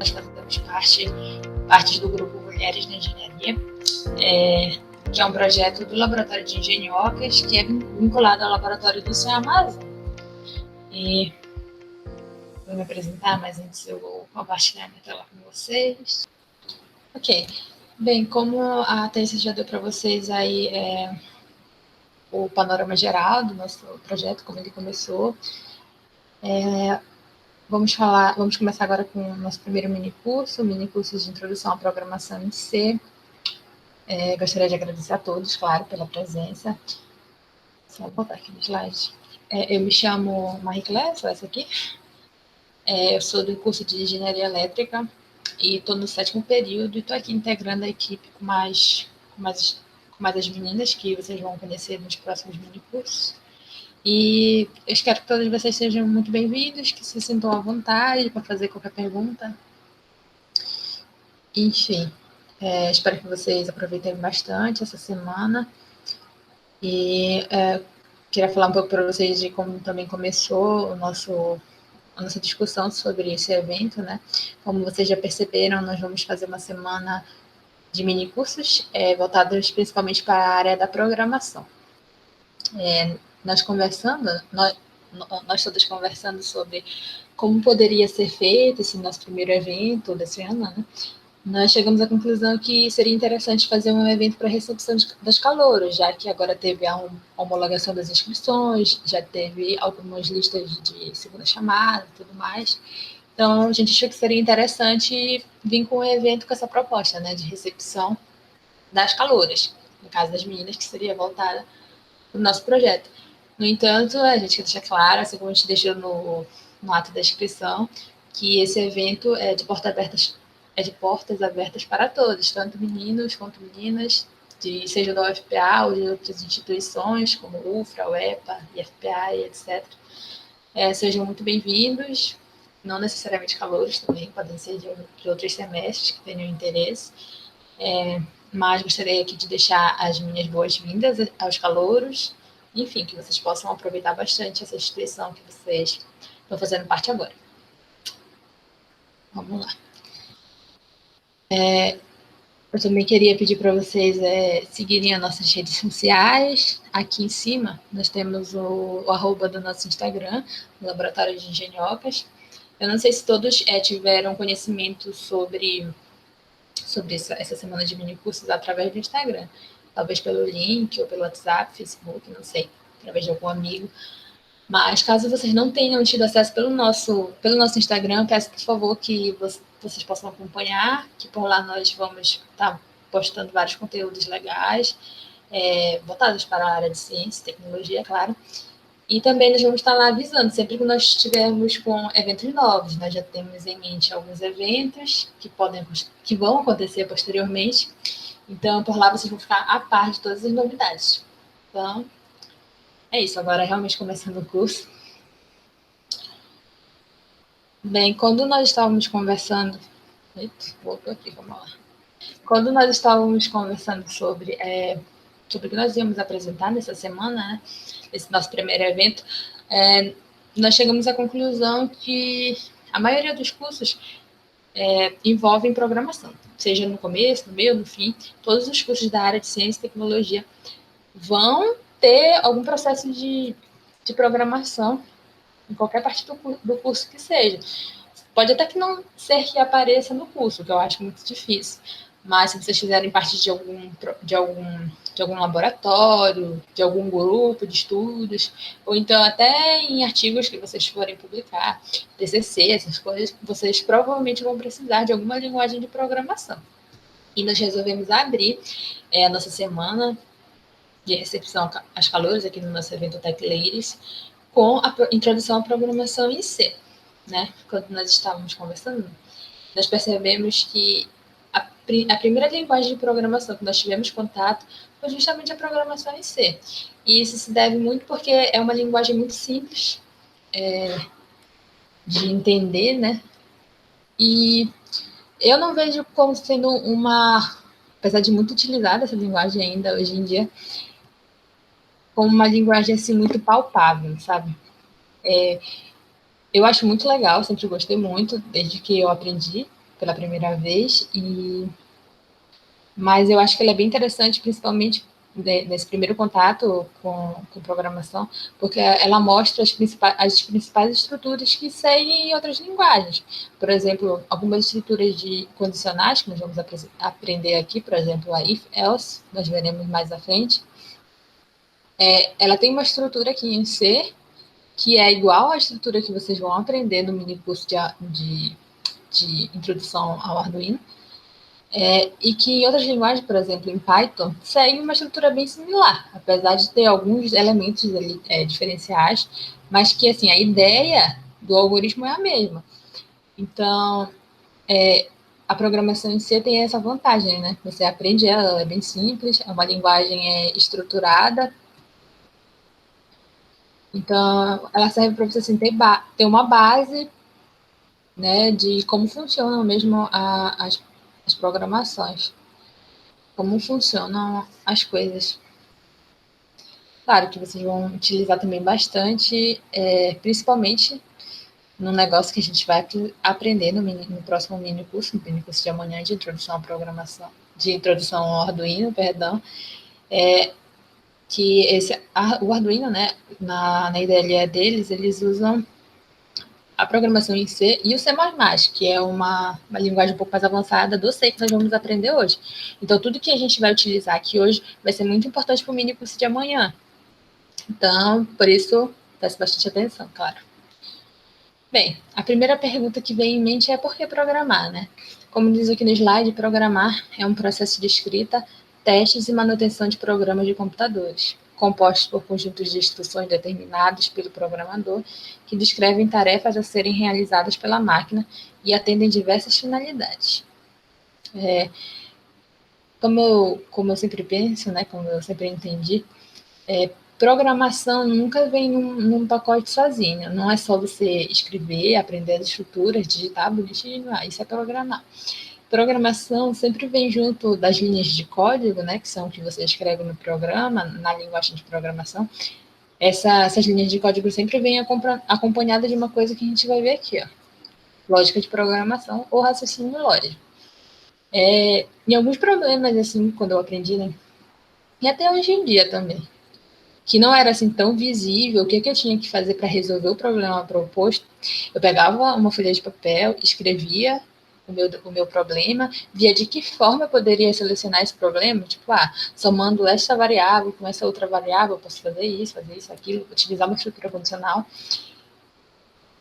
nós fazemos parte do grupo Mulheres na Engenharia, que é um projeto do Laboratório de Engenhocas, que é vinculado ao Laboratório do Céu Amazônia. E vou me apresentar, mas antes eu vou compartilhar minha tela com vocês. Ok. Bem, como a Thaís já deu para vocês aí o panorama geral do nosso projeto, como ele começou, vamos começar agora com o nosso primeiro minicurso de Introdução à Programação em C. Gostaria de agradecer a todos, claro, pela presença. Só botar aqui no slide. Eu me chamo Marie-Claire, sou essa aqui. Eu sou do curso de Engenharia Elétrica e estou no 7º período e estou aqui integrando a equipe com mais as meninas que vocês vão conhecer nos próximos minicursos. E eu espero que todos vocês sejam muito bem-vindos, que se sintam à vontade para fazer qualquer pergunta. Enfim, espero que vocês aproveitem bastante essa semana. E queria falar um pouco para vocês de como também começou a nossa discussão sobre esse evento, né? Como vocês já perceberam, nós vamos fazer uma semana de minicursos voltados principalmente para a área da programação. Nós todos conversando sobre como poderia ser feito esse nosso primeiro evento desse ano, né? Nós chegamos à conclusão que seria interessante fazer um evento para recepção das calouros, já que agora teve a homologação das inscrições, já teve algumas listas de segunda chamada e tudo mais. Então, a gente achou que seria interessante vir com um evento com essa proposta, né, de recepção das calouras, no caso das meninas, que seria voltada para o nosso projeto. No entanto, a gente quer deixar claro, assim como a gente deixou no ato da inscrição, que esse evento é de portas abertas para todos, tanto meninos quanto meninas, seja da UFPA ou de outras instituições, como UFRA, UEPA, IFPA e etc. Sejam muito bem-vindos, não necessariamente calouros também, podem ser de outros semestres que tenham interesse, mas gostaria aqui de deixar as minhas boas-vindas aos calouros, enfim, que vocês possam aproveitar bastante essa instituição que vocês estão fazendo parte agora. Vamos lá. Eu também queria pedir para vocês seguirem as nossas redes sociais. Aqui em cima, nós temos o arroba do nosso Instagram, o Laboratório de Engenhocas. Eu não sei se todos tiveram conhecimento sobre essa semana de minicursos através do Instagram. Talvez pelo link, ou pelo WhatsApp, Facebook, não sei, através de algum amigo. Mas caso vocês não tenham tido acesso pelo nosso Instagram, peço, por favor, que vocês possam acompanhar, que por lá nós vamos estar postando vários conteúdos legais, voltados para a área de ciência e tecnologia, claro. E também nós vamos estar lá avisando, sempre que nós estivermos com eventos novos. Nós já temos em mente alguns eventos que vão acontecer posteriormente. Então, por lá vocês vão ficar a par de todas as novidades. Então, é isso, agora realmente começando o curso. Bem, quando nós estávamos conversando... voltou aqui, vamos lá. Quando nós estávamos conversando sobre o que nós íamos apresentar nessa semana, né, esse nosso primeiro evento, nós chegamos à conclusão que a maioria dos cursos envolvem programação, seja no começo, no meio, no fim. Todos os cursos da área de ciência e tecnologia vão ter algum processo de programação em qualquer parte do curso que seja. Pode até que não ser que apareça no curso, que eu acho muito difícil, mas se vocês fizerem parte de algum laboratório, de algum grupo de estudos, ou então até em artigos que vocês forem publicar, TCC, essas coisas, vocês provavelmente vão precisar de alguma linguagem de programação. E nós resolvemos abrir a nossa semana de recepção às calouros aqui no nosso evento Tech Ladies, com a introdução à programação em C. Né? Quando nós estávamos conversando, nós percebemos que a primeira linguagem de programação que nós tivemos contato foi justamente a programação em C. E isso se deve muito porque é uma linguagem muito simples de entender, né? E eu não vejo como sendo apesar de muito utilizada essa linguagem ainda hoje em dia, como uma linguagem assim muito palpável, sabe? Eu acho muito legal, sempre gostei muito, desde que eu aprendi pela primeira vez, mas eu acho que ela é bem interessante, principalmente nesse primeiro contato com programação, porque ela mostra as principais estruturas que seguem em outras linguagens. Por exemplo, algumas estruturas de condicionais que nós vamos aprender aqui, por exemplo, a if-else, nós veremos mais à frente. Ela tem uma estrutura aqui em C, que é igual à estrutura que vocês vão aprender no mini curso de introdução ao Arduino, e que em outras linguagens, por exemplo, em Python, segue uma estrutura bem similar, apesar de ter alguns elementos ali, diferenciais, mas que assim, a ideia do algoritmo é a mesma. Então, a programação em C tem essa vantagem, né? Você aprende ela é bem simples, é uma linguagem estruturada, então ela serve para você assim, ter uma base, né, de como funcionam mesmo as programações, como funcionam as coisas. Claro que vocês vão utilizar também bastante, principalmente no negócio que a gente vai aprender no próximo mini curso, no mini curso de amanhã de introdução à programação, de introdução ao Arduino, perdão, que o Arduino, né, na IDLE deles, eles usam a programação em C e o C++, que é uma linguagem um pouco mais avançada do C que nós vamos aprender hoje. Então, tudo que a gente vai utilizar aqui hoje vai ser muito importante para o mini curso de amanhã. Então, por isso, preste bastante atenção, claro. Bem, a primeira pergunta que vem em mente é por que programar, né? Como diz aqui no slide, programar é um processo de escrita, testes e manutenção de programas de computadores, compostos por conjuntos de instruções determinados pelo programador, que descrevem tarefas a serem realizadas pela máquina e atendem diversas finalidades. Como eu sempre penso, né, como eu sempre entendi, programação nunca vem num pacote sozinho. Não é só você escrever, aprender as estruturas, digitar bonitinho, isso é programar. Programação sempre vem junto das linhas de código, né, que são o que você escreve no programa, na linguagem de programação. Essas linhas de código sempre vêm acompanhadas de uma coisa que a gente vai ver aqui, ó, lógica de programação ou raciocínio lógico. Em alguns problemas, assim, quando eu aprendi, né, e até hoje em dia também, que não era assim tão visível, o que eu tinha que fazer para resolver o problema proposto, eu pegava uma folha de papel, escrevia o meu problema, via de que forma eu poderia solucionar esse problema, tipo, somando essa variável com essa outra variável, eu posso fazer isso, aquilo, utilizar uma estrutura condicional.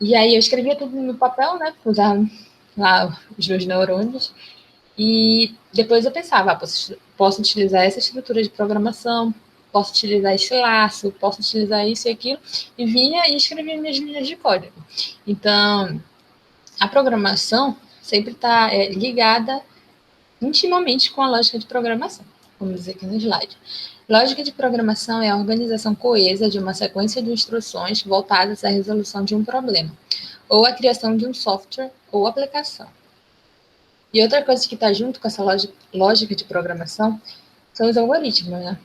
E aí eu escrevia tudo no papel, né, usar lá os meus neurônios, e depois eu pensava, posso utilizar essa estrutura de programação, posso utilizar esse laço, posso utilizar isso e aquilo, e vinha e escrevia minhas linhas de código. Então, a programação sempre está ligada intimamente com a lógica de programação, vamos dizer aqui no slide. Lógica de programação é a organização coesa de uma sequência de instruções voltadas à resolução de um problema, ou à criação de um software ou aplicação. E outra coisa que está junto com essa lógica de programação são os algoritmos, né?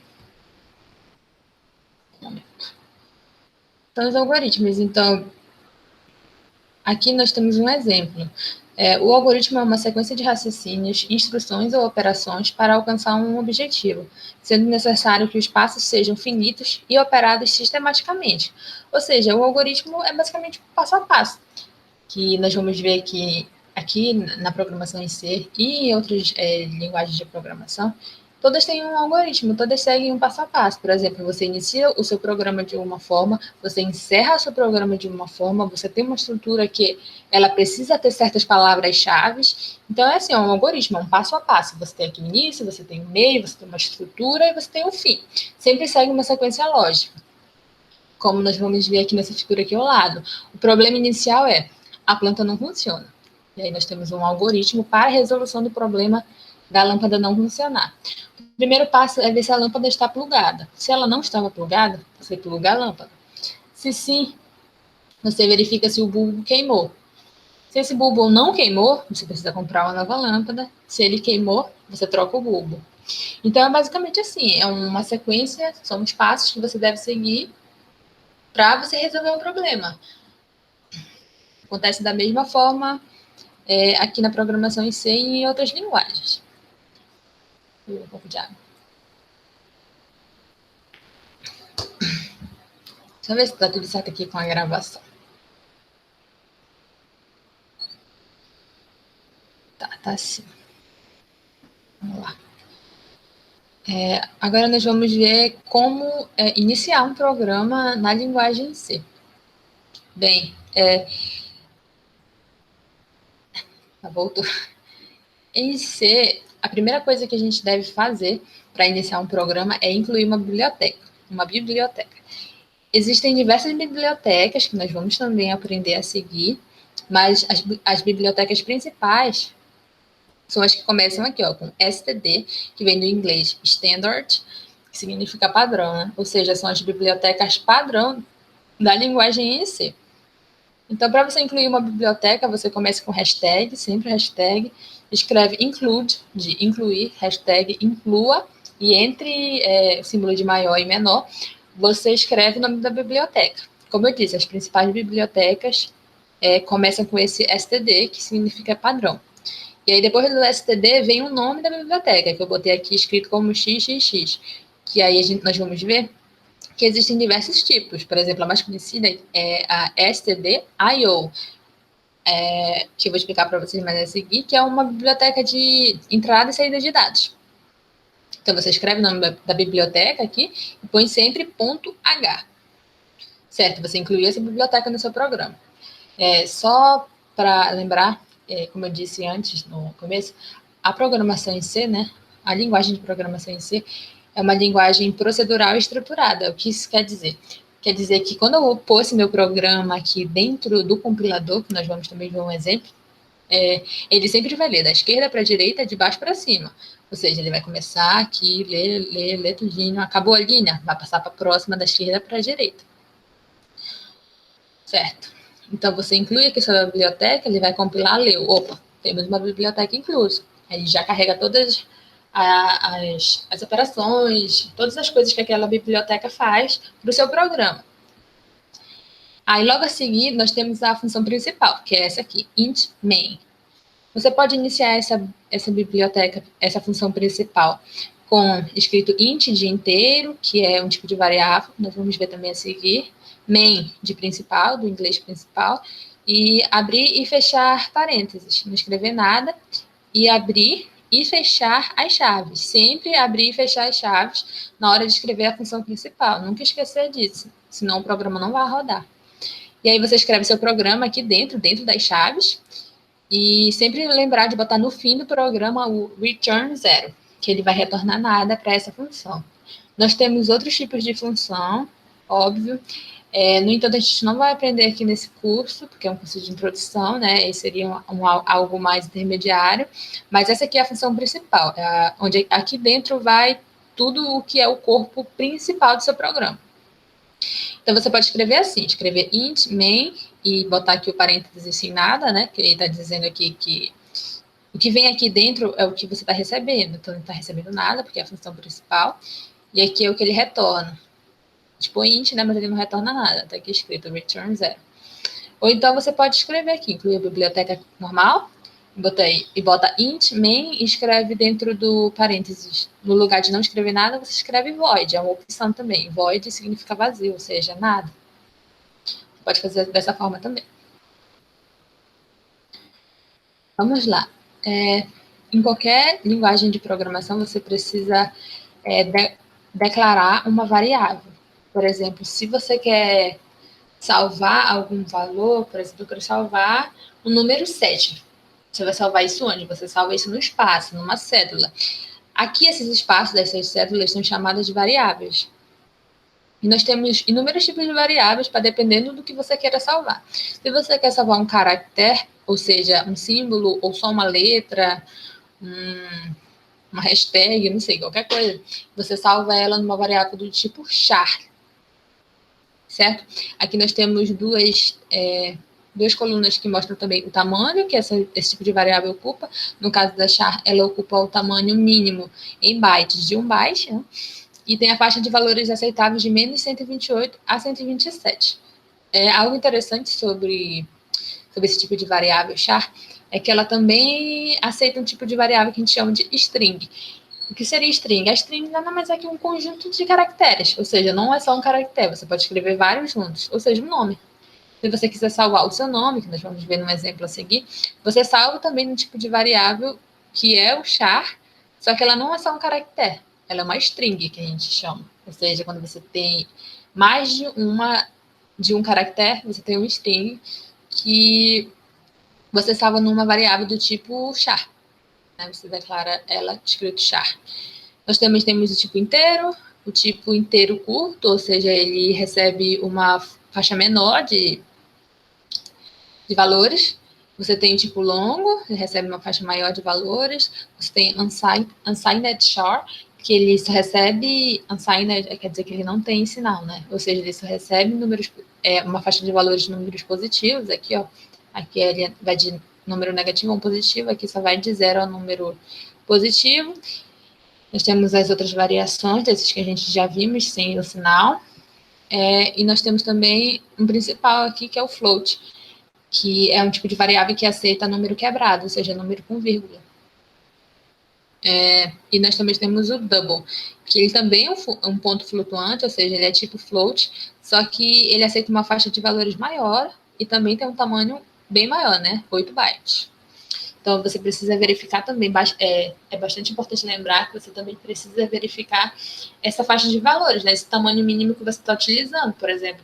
São os algoritmos. Então, aqui nós temos um exemplo. O algoritmo é uma sequência de raciocínios, instruções ou operações para alcançar um objetivo, sendo necessário que os passos sejam finitos e operados sistematicamente. Ou seja, o algoritmo é basicamente um passo a passo, que nós vamos ver aqui na programação em C e em outras linguagens de programação, todas têm um algoritmo, todas seguem um passo a passo. Por exemplo, você inicia o seu programa de uma forma, você encerra o seu programa de uma forma, você tem uma estrutura que ela precisa ter certas palavras-chave. Então, é assim, é um algoritmo, é um passo a passo. Você tem aqui o início, você tem o meio, você tem uma estrutura e você tem o fim. Sempre segue uma sequência lógica, como nós vamos ver aqui nessa figura aqui ao lado. O problema inicial é a planta não funciona. E aí nós temos um algoritmo para a resolução do problema da lâmpada não funcionar. O primeiro passo é ver se a lâmpada está plugada. Se ela não estava plugada, você pluga a lâmpada. Se sim, você verifica se o bulbo queimou. Se esse bulbo não queimou, você precisa comprar uma nova lâmpada. Se ele queimou, você troca o bulbo. Então, é basicamente assim, é uma sequência, são os passos que você deve seguir para você resolver um problema. Acontece da mesma forma aqui na programação em C e em outras linguagens. Um pouco de água. Deixa eu ver se está tudo certo aqui com a gravação. Tá sim. Vamos lá. Agora nós vamos ver como iniciar um programa na linguagem C. Bem, voltou. Em C, a primeira coisa que a gente deve fazer para iniciar um programa é incluir uma biblioteca. Existem diversas bibliotecas que nós vamos também aprender a seguir, mas as bibliotecas principais são as que começam aqui, ó, com STD, que vem do inglês Standard, que significa padrão, né? Ou seja, são as bibliotecas padrão da linguagem em C. Então, para você incluir uma biblioteca, você começa com hashtag, sempre hashtag, escreve include, de incluir, hashtag inclua, e entre o símbolo de maior e menor, você escreve o nome da biblioteca. Como eu disse, as principais bibliotecas começam com esse STD, que significa padrão. E aí, depois do STD, vem o nome da biblioteca, que eu botei aqui escrito como XXX, que aí nós vamos ver que existem diversos tipos. Por exemplo, a mais conhecida é a STD.io, que eu vou explicar para vocês mais a seguir, que é uma biblioteca de entrada e saída de dados. Então, você escreve o nome da biblioteca aqui e põe sempre .h. Certo? Você inclui essa biblioteca no seu programa. Só para lembrar, como eu disse antes, no começo, a programação em C, né? A linguagem de programação em C é uma linguagem procedural e estruturada. O que isso quer dizer? Quer dizer que quando eu pôr esse meu programa aqui dentro do compilador, que nós vamos também ver um exemplo, ele sempre vai ler da esquerda para a direita, de baixo para cima. Ou seja, ele vai começar aqui, ler tudinho, acabou a linha, vai passar para a próxima da esquerda para a direita. Certo? Então, você inclui aqui sua biblioteca, ele vai compilar, leu. Opa, temos uma biblioteca inclusa. Aí já carrega todas as operações, todas as coisas que aquela biblioteca faz para o seu programa. Aí, logo a seguir, nós temos a função principal, que é essa aqui, int main. Você pode iniciar essa biblioteca, essa função principal, com escrito int de inteiro, que é um tipo de variável, nós vamos ver também a seguir, main de principal, do inglês principal, e abrir e fechar parênteses, não escrever nada, e abrir e fechar as chaves. Sempre abrir e fechar as chaves na hora de escrever a função principal. Nunca esquecer disso, senão o programa não vai rodar. E aí você escreve seu programa aqui dentro das chaves, e sempre lembrar de botar no fim do programa o return 0, que ele vai retornar nada para essa função. Nós temos outros tipos de função, óbvio. No entanto, a gente não vai aprender aqui nesse curso, porque é um curso de introdução, né? Esse seria algo mais intermediário. Mas essa aqui é a função principal, onde aqui dentro vai tudo o que é o corpo principal do seu programa. Então, você pode escrever assim, escrever int main e botar aqui o parênteses sem nada, né? Que ele está dizendo aqui que o que vem aqui dentro é o que você está recebendo. Então, ele não está recebendo nada, porque é a função principal. E aqui é o que ele retorna. Tipo int, né? Mas ele não retorna nada. Está aqui escrito return 0. Ou então, você pode escrever aqui, incluir a biblioteca normal, bota int main e escreve dentro do parênteses. No lugar de não escrever nada, você escreve void, é uma opção também. Void significa vazio, ou seja, nada. Você pode fazer dessa forma também. Vamos lá. Em qualquer linguagem de programação, você precisa declarar uma variável. Por exemplo, se você quer salvar algum valor, por exemplo, eu quero salvar o número 7. Você vai salvar isso onde? Você salva isso no espaço, numa cédula. Aqui, esses espaços dessas cédulas são chamadas de variáveis. E nós temos inúmeros tipos de variáveis para dependendo do que você queira salvar. Se você quer salvar um caractere, ou seja, um símbolo, ou só uma letra, uma hashtag, não sei, qualquer coisa, você salva ela numa variável do tipo char. Certo? Aqui nós temos duas colunas que mostram também o tamanho que esse tipo de variável ocupa. No caso da char, ela ocupa o tamanho mínimo em bytes de 1 byte, né? E tem a faixa de valores aceitáveis de menos 128 a 127. Algo interessante sobre esse tipo de variável char é que ela também aceita um tipo de variável que a gente chama de string. O que seria string? A string nada mais é que um conjunto de caracteres, ou seja, não é só um caractere, você pode escrever vários juntos, ou seja, um nome. Se você quiser salvar o seu nome, que nós vamos ver no exemplo a seguir, você salva também no tipo de variável que é o char, só que ela não é só um caractere, ela é uma string que a gente chama. Ou seja, quando você tem mais de um caractere, você tem um string que você salva numa variável do tipo char. Né? Você declara ela escrito char. Nós também temos o tipo inteiro curto, ou seja, ele recebe uma faixa menor de valores. Você tem o tipo longo, ele recebe uma faixa maior de valores. Você tem unsigned char, que ele só recebe unsigned, quer dizer que ele não tem sinal, né? Ou seja, ele só recebe números, uma faixa de valores de números positivos. Aqui, ó, aqui ele vai de número negativo a um positivo, aqui só vai de 0 ao número positivo. Nós temos as outras variações desses que a gente já vimos, sem o sinal. E nós temos também um principal aqui, que é o float, que é um tipo de variável que aceita número quebrado, ou seja, número com vírgula. E nós também temos o double, que ele também é um ponto flutuante, ou seja, ele é tipo float, só que ele aceita uma faixa de valores maior e também tem um tamanho bem maior, né? 8 bytes. Então, você precisa verificar também, é bastante importante lembrar que você também precisa verificar essa faixa de valores, né? Esse tamanho mínimo que você está utilizando. Por exemplo,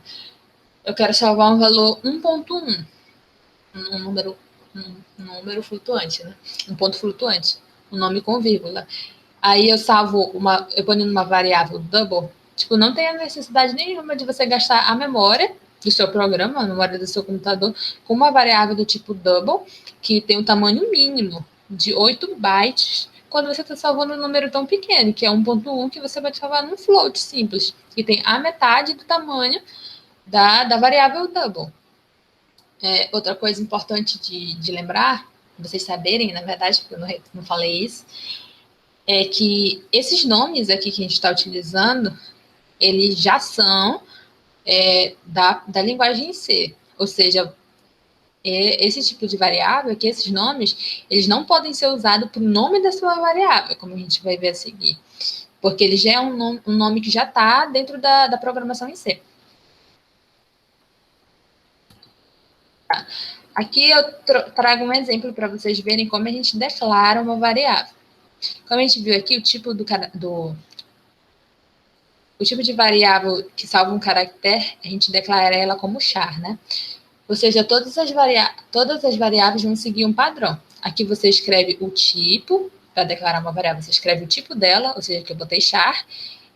eu quero salvar um valor 1.1, um número flutuante, né? Um ponto flutuante, um nome com vírgula. Aí eu eu ponho numa variável double, tipo, não tem a necessidade nenhuma de você gastar a memória do seu programa, a memória do seu computador, com uma variável do tipo double, que tem um tamanho mínimo de 8 bytes, quando você está salvando um número tão pequeno, que é 1.1, que você vai salvar num float simples, que tem a metade do tamanho da variável double. Outra coisa importante de lembrar, vocês saberem, na verdade, porque eu não falei isso, é que esses nomes aqui que a gente está utilizando, eles já são da linguagem em C. Ou seja, esse tipo de variável, aqui, esses nomes, eles não podem ser usados para o nome da sua variável, como a gente vai ver a seguir. Porque ele já é um nome que já está dentro da programação em C. Tá. Aqui eu trago um exemplo para vocês verem como a gente declara uma variável. Como a gente viu aqui, o tipo de variável que salva um caractere, a gente declara ela como char, né? Ou seja, todas as variáveis vão seguir um padrão. Aqui você escreve o tipo, para declarar uma variável, você escreve o tipo dela, ou seja, que eu botei char,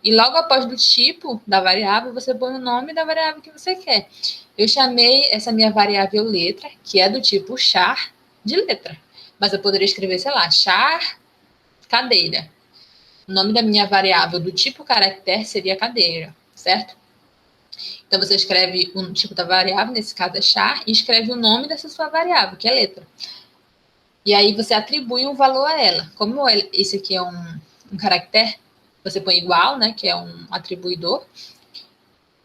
e logo após do tipo da variável, você põe o nome da variável que você quer. Eu chamei essa minha variável letra, que é do tipo char, de letra. Mas eu poderia escrever, sei lá, char cadeira. O nome da minha variável do tipo caractere seria cadeira, certo? Então, você escreve um tipo da variável, nesse caso é char, e escreve o nome dessa sua variável, que é letra. E aí você atribui um valor a ela. Como esse aqui é um caractere, você põe igual, né, que é um atribuidor.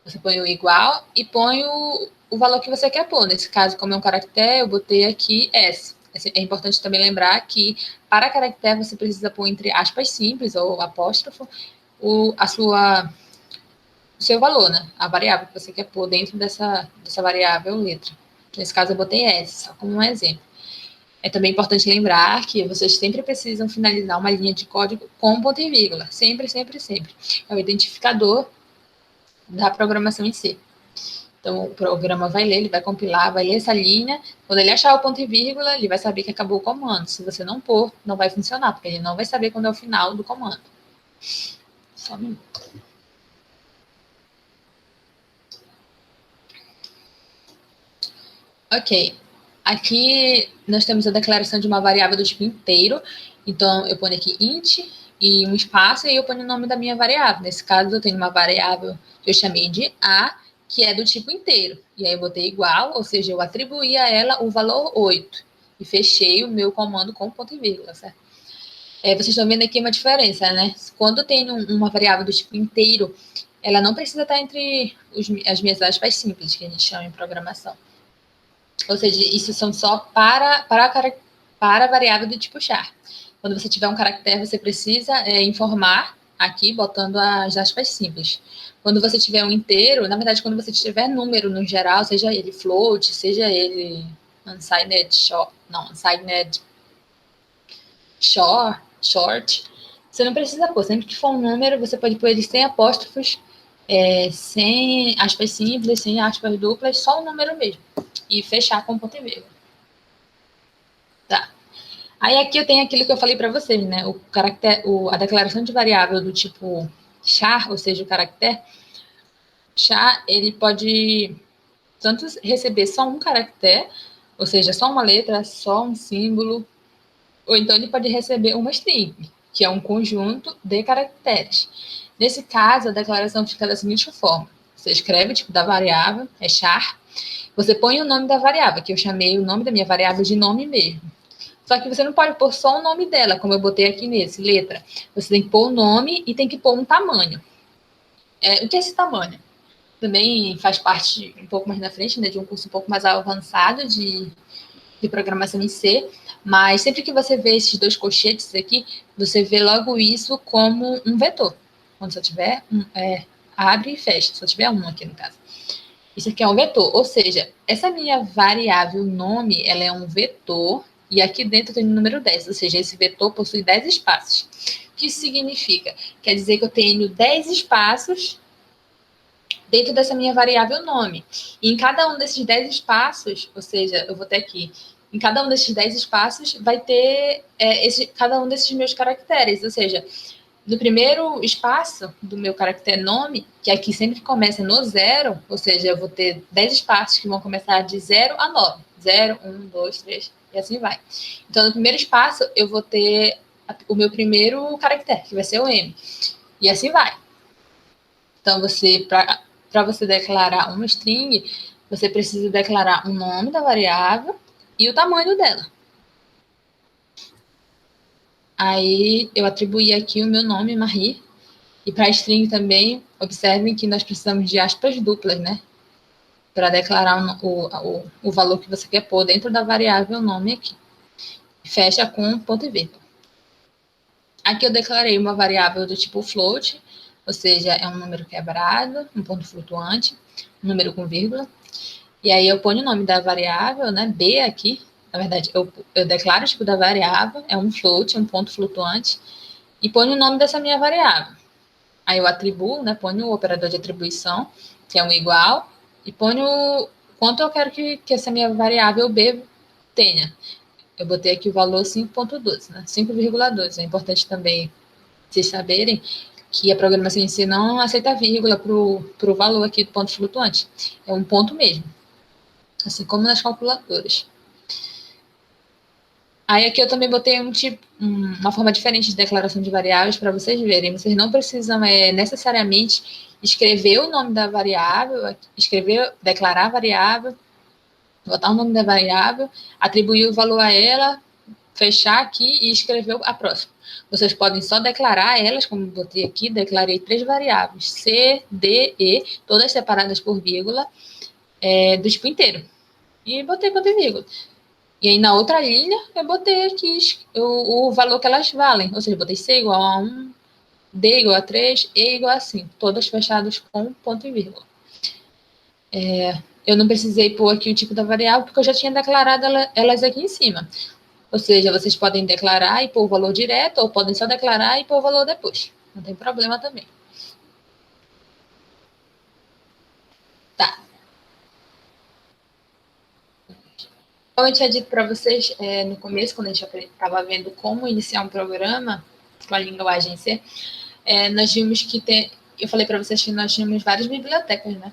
Você põe o igual e põe o valor que você quer pôr. Nesse caso, como é um caractere, eu botei aqui S. É importante também lembrar que para caractere você precisa pôr entre aspas simples ou apóstrofo o seu valor, né? A variável que você quer pôr dentro dessa variável letra. Nesse caso eu botei S, só como um exemplo. É também importante lembrar que vocês sempre precisam finalizar uma linha de código com ponto e vírgula. Sempre, sempre, sempre. É o identificador da programação em si. Então, o programa vai ler, ele vai compilar, vai ler essa linha. Quando ele achar o ponto e vírgula, ele vai saber que acabou o comando. Se você não pôr, não vai funcionar, porque ele não vai saber quando é o final do comando. Só um minuto. Ok. Aqui nós temos a declaração de uma variável do tipo inteiro. Então, eu ponho aqui int e um espaço, e aí eu ponho o nome da minha variável. Nesse caso, eu tenho uma variável que eu chamei de A, que é do tipo inteiro. E aí eu botei igual, ou seja, eu atribuí a ela o valor 8. E fechei o meu comando com ponto e vírgula, certo? Vocês estão vendo aqui uma diferença, né? Quando tem uma variável do tipo inteiro, ela não precisa estar entre as minhas aspas simples, que a gente chama em programação. Ou seja, isso são só para para a variável do tipo char. Quando você tiver um caractere, você precisa informar aqui, botando as aspas simples. Quando você tiver um inteiro, na verdade, quando você tiver número no geral, seja ele float, seja ele unsigned short, você não precisa pôr. Sempre que for um número, você pode pôr ele sem apóstrofos, sem aspas simples, sem aspas duplas, só o número mesmo. E fechar com ponto e vírgula. Tá. Aí aqui eu tenho aquilo que eu falei para vocês, né? A declaração de variável do tipo char, ou seja, o caractere, char, ele pode tanto receber só um caractere, ou seja, só uma letra, só um símbolo, ou então ele pode receber uma string, que é um conjunto de caracteres. Nesse caso, a declaração fica da seguinte forma: você escreve o tipo da variável, é char, você põe o nome da variável, que eu chamei o nome da minha variável de nome mesmo. Só que você não pode pôr só o nome dela, como eu botei aqui nesse, letra. Você tem que pôr o nome e tem que pôr um tamanho. O que é esse tamanho? Também faz parte, um pouco mais na frente, né, de um curso um pouco mais avançado de programação em C, mas sempre que você vê esses dois colchetes aqui, você vê logo isso como um vetor. Quando só tiver abre e fecha, só tiver um aqui no caso. Isso aqui é um vetor, ou seja, essa minha variável nome, ela é um vetor, e aqui dentro tem o número 10, ou seja, esse vetor possui 10 espaços. O que isso significa? Quer dizer que eu tenho 10 espaços dentro dessa minha variável nome. E em cada um desses 10 espaços, ou seja, eu vou ter aqui, em cada um desses 10 espaços vai ter cada um desses meus caracteres, ou seja, no primeiro espaço do meu caractere nome, que aqui sempre começa no 0, ou seja, eu vou ter 10 espaços que vão começar de 0 a 9. 0, 1, 2, 3, e assim vai. Então, no primeiro espaço, eu vou ter o meu primeiro caractere, que vai ser o M. E assim vai. Então, para você declarar uma string, você precisa declarar o nome da variável e o tamanho dela. Aí, eu atribuí aqui o meu nome, Marie. E para string também, observem que nós precisamos de aspas duplas, né? Para declarar o valor que você quer pôr dentro da variável nome aqui. Fecha com ponto e vírgula. Aqui eu declarei uma variável do tipo float, ou seja, é um número quebrado, um ponto flutuante, um número com vírgula. E aí eu ponho o nome da variável, né? B aqui. Na verdade, eu declaro o tipo da variável, é um float, um ponto flutuante, e ponho o nome dessa minha variável. Aí eu atribuo, né? Ponho o operador de atribuição, que é um igual, e ponho quanto eu quero que essa minha variável B tenha. Eu botei aqui o valor 5.12, né? 5,12. É importante também vocês saberem que a programação em si não aceita vírgula para o valor aqui do ponto flutuante. É um ponto mesmo. Assim como nas calculadoras. Aí aqui eu também botei uma forma diferente de declaração de variáveis para vocês verem. Vocês não precisam necessariamente escrever o nome da variável, declarar a variável, botar o nome da variável, atribuir o valor a ela, fechar aqui e escrever a próxima. Vocês podem só declarar elas, como eu botei aqui, declarei 3 variáveis, C, D, E, todas separadas por vírgula, do tipo inteiro. E botei ponto e vírgula. E aí, na outra linha, eu botei aqui o valor que elas valem. Ou seja, botei C igual a 1, D igual a 3, E igual a 5. Todas fechadas com ponto e vírgula. Eu não precisei pôr aqui o tipo da variável, porque eu já tinha declarado elas aqui em cima. Ou seja, vocês podem declarar e pôr o valor direto, ou podem só declarar e pôr o valor depois. Não tem problema também. Tá. Como eu tinha dito para vocês no começo, quando a gente estava vendo como iniciar um programa com a linguagem C, nós vimos que eu falei para vocês que nós tínhamos várias bibliotecas, né?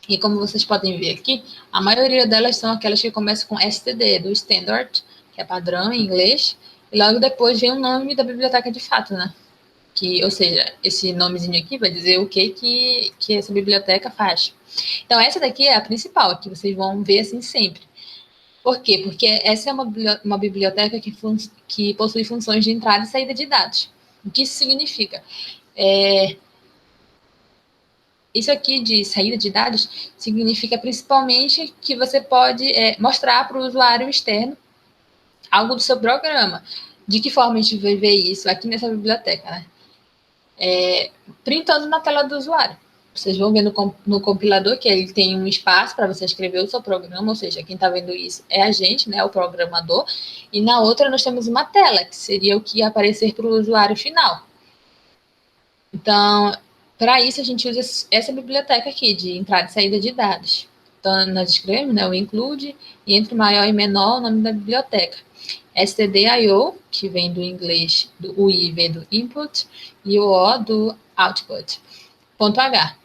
E como vocês podem ver aqui, a maioria delas são aquelas que começam com STD, do Standard, que é padrão em inglês, e logo depois vem o nome da biblioteca de fato, né? Ou seja, esse nomezinho aqui vai dizer o que essa biblioteca faz. Então, essa daqui é a principal, que vocês vão ver assim sempre. Por quê? Porque essa é uma biblioteca que possui funções de entrada e saída de dados. O que isso significa? Isso aqui de saída de dados significa principalmente que você pode mostrar para o usuário externo algo do seu programa. De que forma a gente vai ver isso aqui nessa biblioteca, né? Printando na tela do usuário. Vocês vão ver no compilador que ele tem um espaço para você escrever o seu programa, ou seja, quem está vendo isso é a gente, né, o programador, e na outra nós temos uma tela, que seria o que ia aparecer para o usuário final. Então, para isso a gente usa essa biblioteca aqui, de entrada e saída de dados. Então, nós escrevemos, né, o include, e entre maior e menor o nome da biblioteca. stdio, que vem do inglês, o i vem do input, e o o do output. Ponto H.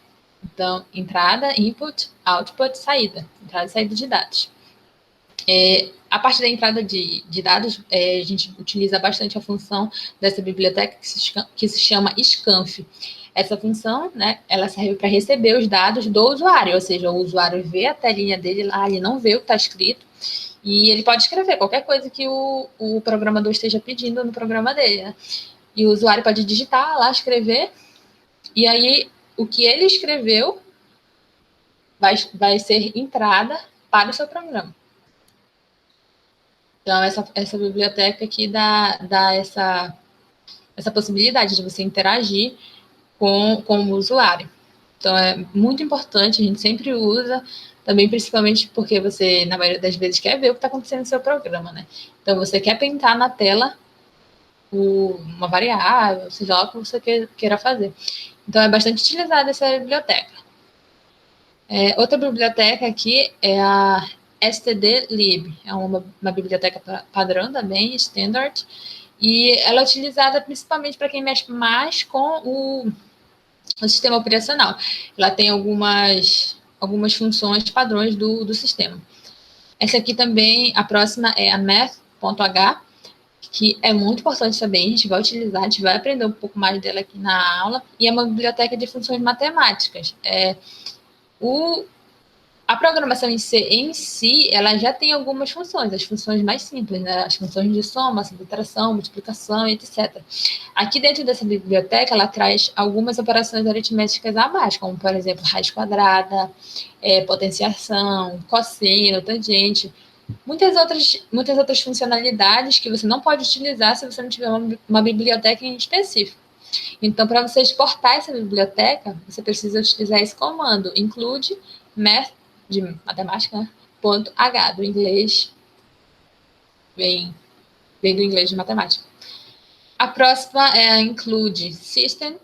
Então, entrada, input, output, saída. Entrada e saída de dados. A parte da entrada de dados, a gente utiliza bastante a função dessa biblioteca que se chama scanf. Essa função, né, ela serve para receber os dados do usuário, ou seja, o usuário vê a telinha dele lá, ele não vê o que está escrito, e ele pode escrever qualquer coisa que o programador esteja pedindo no programa dele, né? E o usuário pode digitar lá, escrever, e aí o que ele escreveu vai ser entrada para o seu programa. Então, essa biblioteca aqui dá essa possibilidade de você interagir com o usuário. Então, é muito importante, a gente sempre usa, também principalmente porque você, na maioria das vezes, quer ver o que está acontecendo no seu programa, né? Então, você quer pintar na tela uma variável, seja lá o que você queira fazer. Então, é bastante utilizada essa biblioteca. Outra biblioteca aqui é a stdlib, é uma biblioteca padrão também, standard, e ela é utilizada principalmente para quem mexe mais com o sistema operacional. Ela tem algumas funções padrões do sistema. Essa aqui também, a próxima é a math.h, que é muito importante também, a gente vai utilizar, a gente vai aprender um pouco mais dela aqui na aula, e é uma biblioteca de funções matemáticas. A programação em si, ela já tem algumas funções, as funções mais simples, né? As funções de soma, subtração, multiplicação, etc. Aqui dentro dessa biblioteca, ela traz algumas operações aritméticas a mais, como, por exemplo, raiz quadrada, potenciação, cosseno, tangente, muitas outras funcionalidades que você não pode utilizar se você não tiver uma biblioteca em específico. Então, para você exportar essa biblioteca, você precisa utilizar esse comando, include math, de matemática, né? .h, do inglês, vem do inglês de matemática. A próxima é a include system,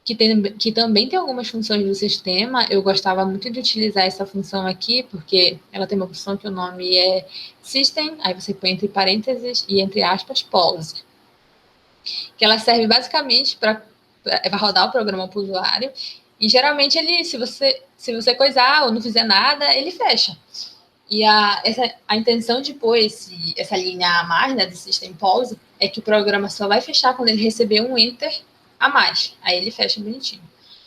que também tem algumas funções do sistema. Eu gostava muito de utilizar essa função aqui, porque ela tem uma função que o nome é system, aí você põe entre parênteses e entre aspas, pause. Que ela serve basicamente para rodar o programa para o usuário, e geralmente ele, se você coisar ou não fizer nada, ele fecha. E a intenção de pôr essa linha a mais, né, do System Pause, é que o programa só vai fechar quando ele receber um Enter a mais. Aí ele fecha bonitinho.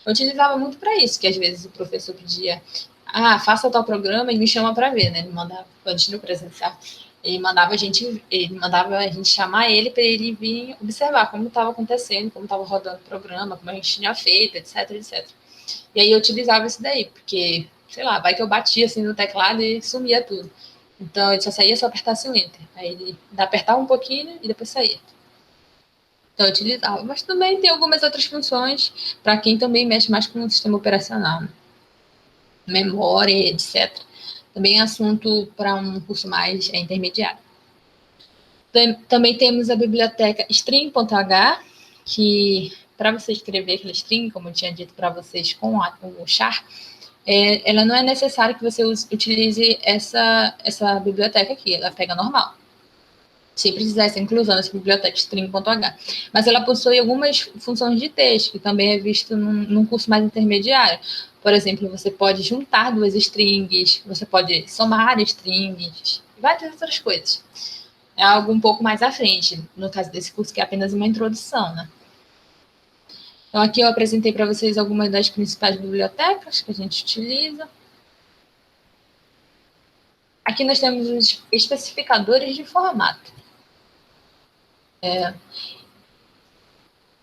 Eu utilizava muito para isso, que às vezes o professor pedia, faça tal programa e me chama para ver, né? Ele mandava, antes do presencial, ele mandava a gente chamar ele para ele vir observar como estava acontecendo, como estava rodando o programa, como a gente tinha feito, etc, etc. E aí eu utilizava isso daí, porque, sei lá, vai que eu batia assim no teclado e sumia tudo. Então ele só saía se eu apertasse o Enter. Aí ele apertava um pouquinho e depois saía. Então eu utilizava. Mas também tem algumas outras funções para quem também mexe mais com o sistema operacional, né? Memória, etc. Também é assunto para um curso mais intermediário. Também temos a biblioteca string.h, que para você escrever aquela string, como eu tinha dito para vocês com o char, ela não é necessário que você utilize essa biblioteca aqui, ela pega normal. Se precisar essa inclusão dessa biblioteca string.h. Mas ela possui algumas funções de texto, que também é visto num curso mais intermediário. Por exemplo, você pode juntar duas strings, você pode somar strings, e várias outras coisas. É algo um pouco mais à frente, no caso desse curso, que é apenas uma introdução, né? Então, aqui eu apresentei para vocês algumas das principais bibliotecas que a gente utiliza. Aqui nós temos os especificadores de formato.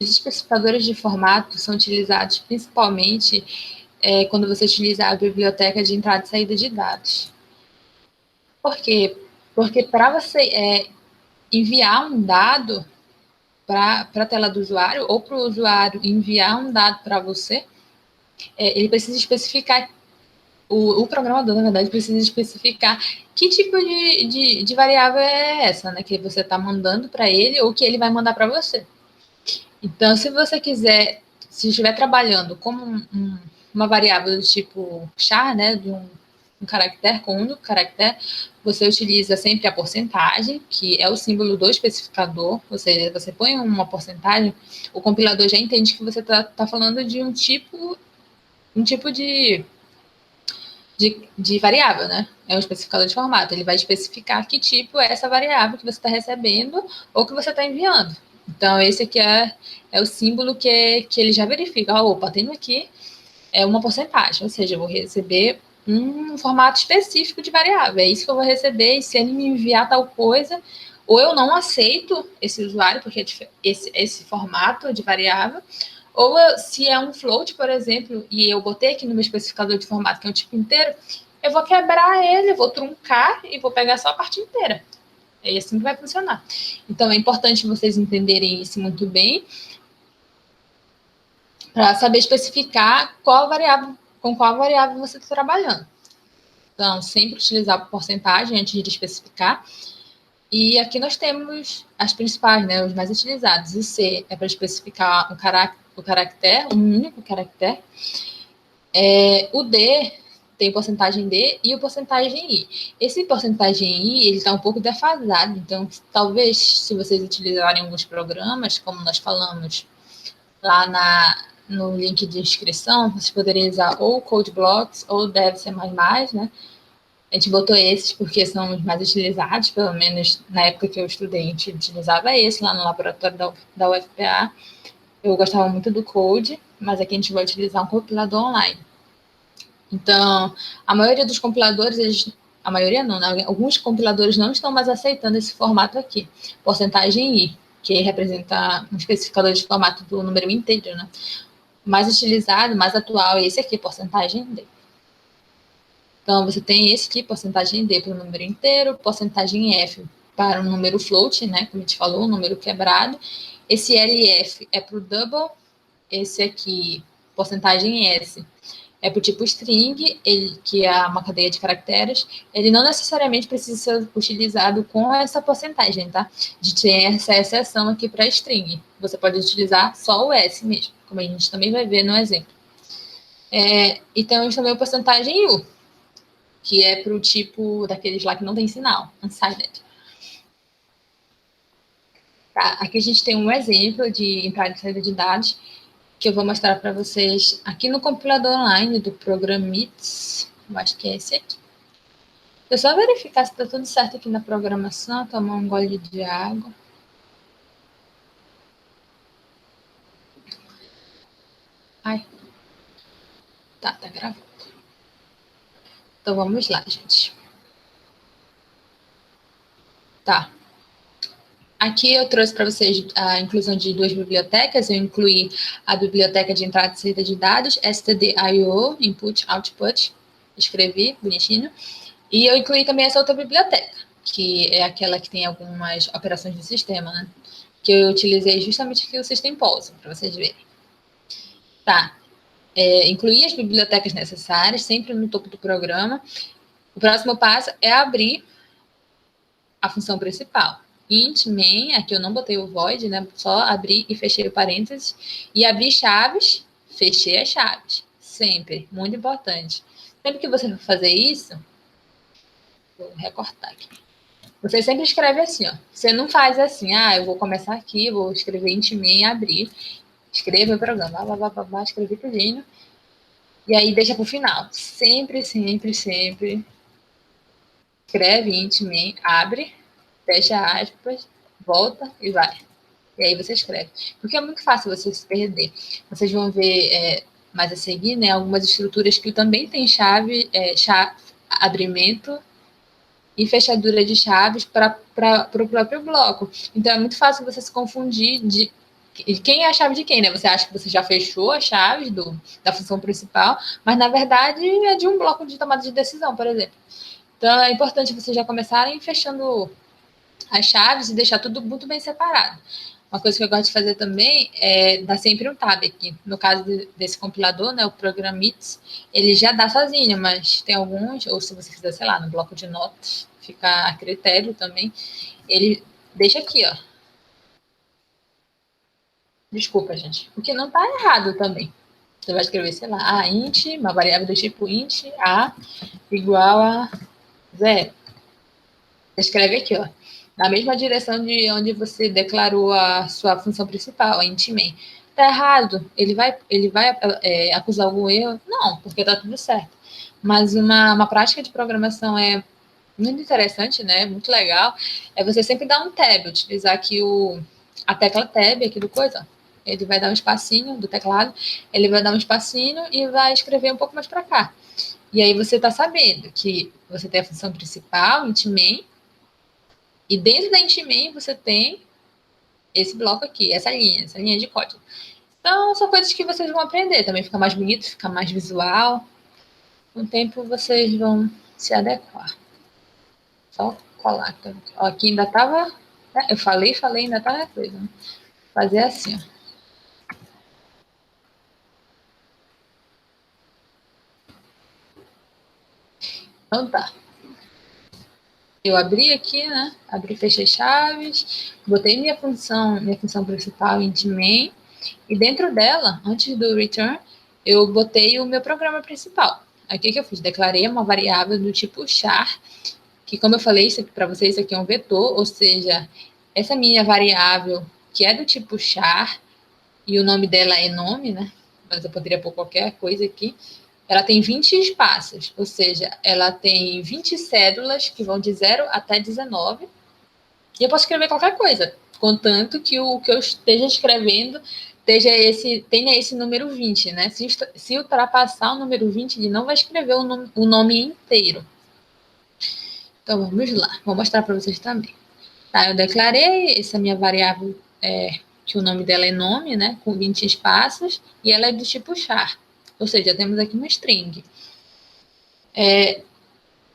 Os especificadores de formato são utilizados principalmente quando você utiliza a biblioteca de entrada e saída de dados. Por quê? Porque para você enviar um dado para a tela do usuário ou para o usuário enviar um dado para você, ele precisa especificar, o programador, na verdade, precisa especificar que tipo de variável é essa, né, que você está mandando para ele ou que ele vai mandar para você. Então, se você quiser, se estiver trabalhando como uma variável do tipo char, né, de um caractere, com um único caractere, você utiliza sempre a porcentagem, que é o símbolo do especificador, ou seja, você põe uma porcentagem, o compilador já entende que você está falando de um tipo de variável, né? É um especificador de formato. Ele vai especificar que tipo é essa variável que você está recebendo ou que você está enviando. Então, esse aqui é o símbolo que ele já verifica. Opa, tenho aqui uma porcentagem, ou seja, eu vou receber um formato específico de variável. É isso que eu vou receber, e se ele me enviar tal coisa, ou eu não aceito esse usuário, porque esse formato de variável, ou se é um float, por exemplo, e eu botei aqui no meu especificador de formato, que é um tipo inteiro, eu vou quebrar ele, vou truncar e vou pegar só a parte inteira. É assim que vai funcionar. Então, é importante vocês entenderem isso muito bem, para saber especificar com qual variável você está trabalhando. Então, sempre utilizar a porcentagem antes de especificar. E aqui nós temos as principais, né, os mais utilizados. O C é para especificar o caractere, um único caractere. O D tem porcentagem D e o porcentagem I. Esse porcentagem I, ele está um pouco defasado, então talvez, se vocês utilizarem alguns programas, como nós falamos lá no link de inscrição, vocês poderiam usar ou CodeBlocks ou DevC++, né? A gente botou esses porque são os mais utilizados, pelo menos na época que eu estudei, a gente utilizava esse lá no laboratório da UFPA. Eu gostava muito do Code, mas aqui a gente vai utilizar um compilador online. Então, a maioria dos compiladores, a maioria não, né? Alguns compiladores não estão mais aceitando esse formato aqui, porcentagem I, que representa um especificador de formato do número inteiro, né? Mais utilizado, mais atual, é esse aqui, porcentagem D. Então, você tem esse aqui, porcentagem D para o número inteiro, porcentagem F para o número float, né, como a gente falou, o número quebrado. Esse LF é para o double, esse aqui, porcentagem S, é para o tipo string, que é uma cadeia de caracteres. Ele não necessariamente precisa ser utilizado com essa porcentagem, tá? A gente tem essa exceção aqui para string. Você pode utilizar só o S mesmo, como a gente também vai ver no exemplo. E temos também a porcentagem U, que é para o tipo daqueles lá que não tem sinal, unsigned. Tá, aqui a gente tem um exemplo de entrada e saída de dados, que eu vou mostrar para vocês aqui no compilador online do Programmits. Eu acho que é esse aqui. Eu só verificar se está tudo certo aqui na programação, tomar um gole de água. Ai. Tá gravando. Então vamos lá, gente. Tá. Aqui eu trouxe para vocês a inclusão de duas bibliotecas. Eu incluí a biblioteca de entrada e saída de dados, stdio, input, output, escrevi, bonitinho. E eu incluí também essa outra biblioteca, que é aquela que tem algumas operações do sistema, né? Que eu utilizei justamente aqui o System Pulse, para vocês verem. Tá. Incluir as bibliotecas necessárias, sempre no topo do programa. O próximo passo é abrir a função principal. Int main, aqui eu não botei o void, né? Só abri e fechei o parênteses. E abri chaves, fechei as chaves. Sempre, muito importante. Sempre que você for fazer isso, vou recortar aqui. Você sempre escreve assim, ó. Você não faz assim, eu vou começar aqui, vou escrever int main, abrir, escreva o programa, escrever tudinho. E aí deixa pro final. Sempre, sempre, sempre escreve int main, abre, fecha aspas, volta e vai. E aí você escreve. Porque é muito fácil você se perder. Vocês vão ver mais a seguir, né, algumas estruturas que também tem chave, abrimento e fechadura de chaves para o próprio bloco. Então é muito fácil você se confundir de quem é a chave de quem, né? Você acha que você já fechou as chaves da função principal, mas na verdade é de um bloco de tomada de decisão, por exemplo. Então é importante vocês já começarem fechando as chaves e deixar tudo muito bem separado. Uma coisa que eu gosto de fazer também é dar sempre um tab aqui. No caso desse compilador, né, o Programmits, ele já dá sozinho, mas tem alguns, ou se você quiser, sei lá, no bloco de notas, fica a critério também, ele deixa aqui, ó. Desculpa, gente. O que não está errado também. Você vai escrever, sei lá, a int, uma variável do tipo int, a igual a 0. Você escreve aqui, ó, na mesma direção de onde você declarou a sua função principal, a int main. Tá errado? Ele vai acusar algum erro? Não, porque tá tudo certo. Mas uma prática de programação é muito interessante, né? Muito legal. É você sempre dar um tab, utilizar aqui a tecla tab aqui do coisa. Ele vai dar um espacinho do teclado, ele vai dar um espacinho e vai escrever um pouco mais para cá. E aí você está sabendo que você tem a função principal, int main, e dentro da int main você tem esse bloco aqui, essa linha de código. Então, são coisas que vocês vão aprender. Também fica mais bonito, fica mais visual. Com o tempo, vocês vão se adequar. Só colar. Ó, aqui ainda estava... Eu falei, ainda estava coisa. Né? Fazer assim, ó. Então tá. Eu abri aqui, né? Abri, fechei chaves, botei minha função principal int main, e dentro dela, antes do return, eu botei o meu programa principal. Aqui que eu fiz? Declarei uma variável do tipo char, que como eu falei isso aqui para vocês, isso aqui é um vetor, ou seja, essa minha variável, que é do tipo char, e o nome dela é nome, né? Mas eu poderia pôr qualquer coisa aqui. Ela tem 20 espaços, ou seja, ela tem 20 cédulas que vão de 0 até 19. E eu posso escrever qualquer coisa, contanto que o que eu esteja escrevendo tenha esse número 20, né? Se ultrapassar o número 20, ele não vai escrever o nome inteiro. Então vamos lá, vou mostrar para vocês também. Tá, eu declarei essa minha variável, que o nome dela é nome, né? Com 20 espaços, e ela é do tipo char. Ou seja, temos aqui uma string.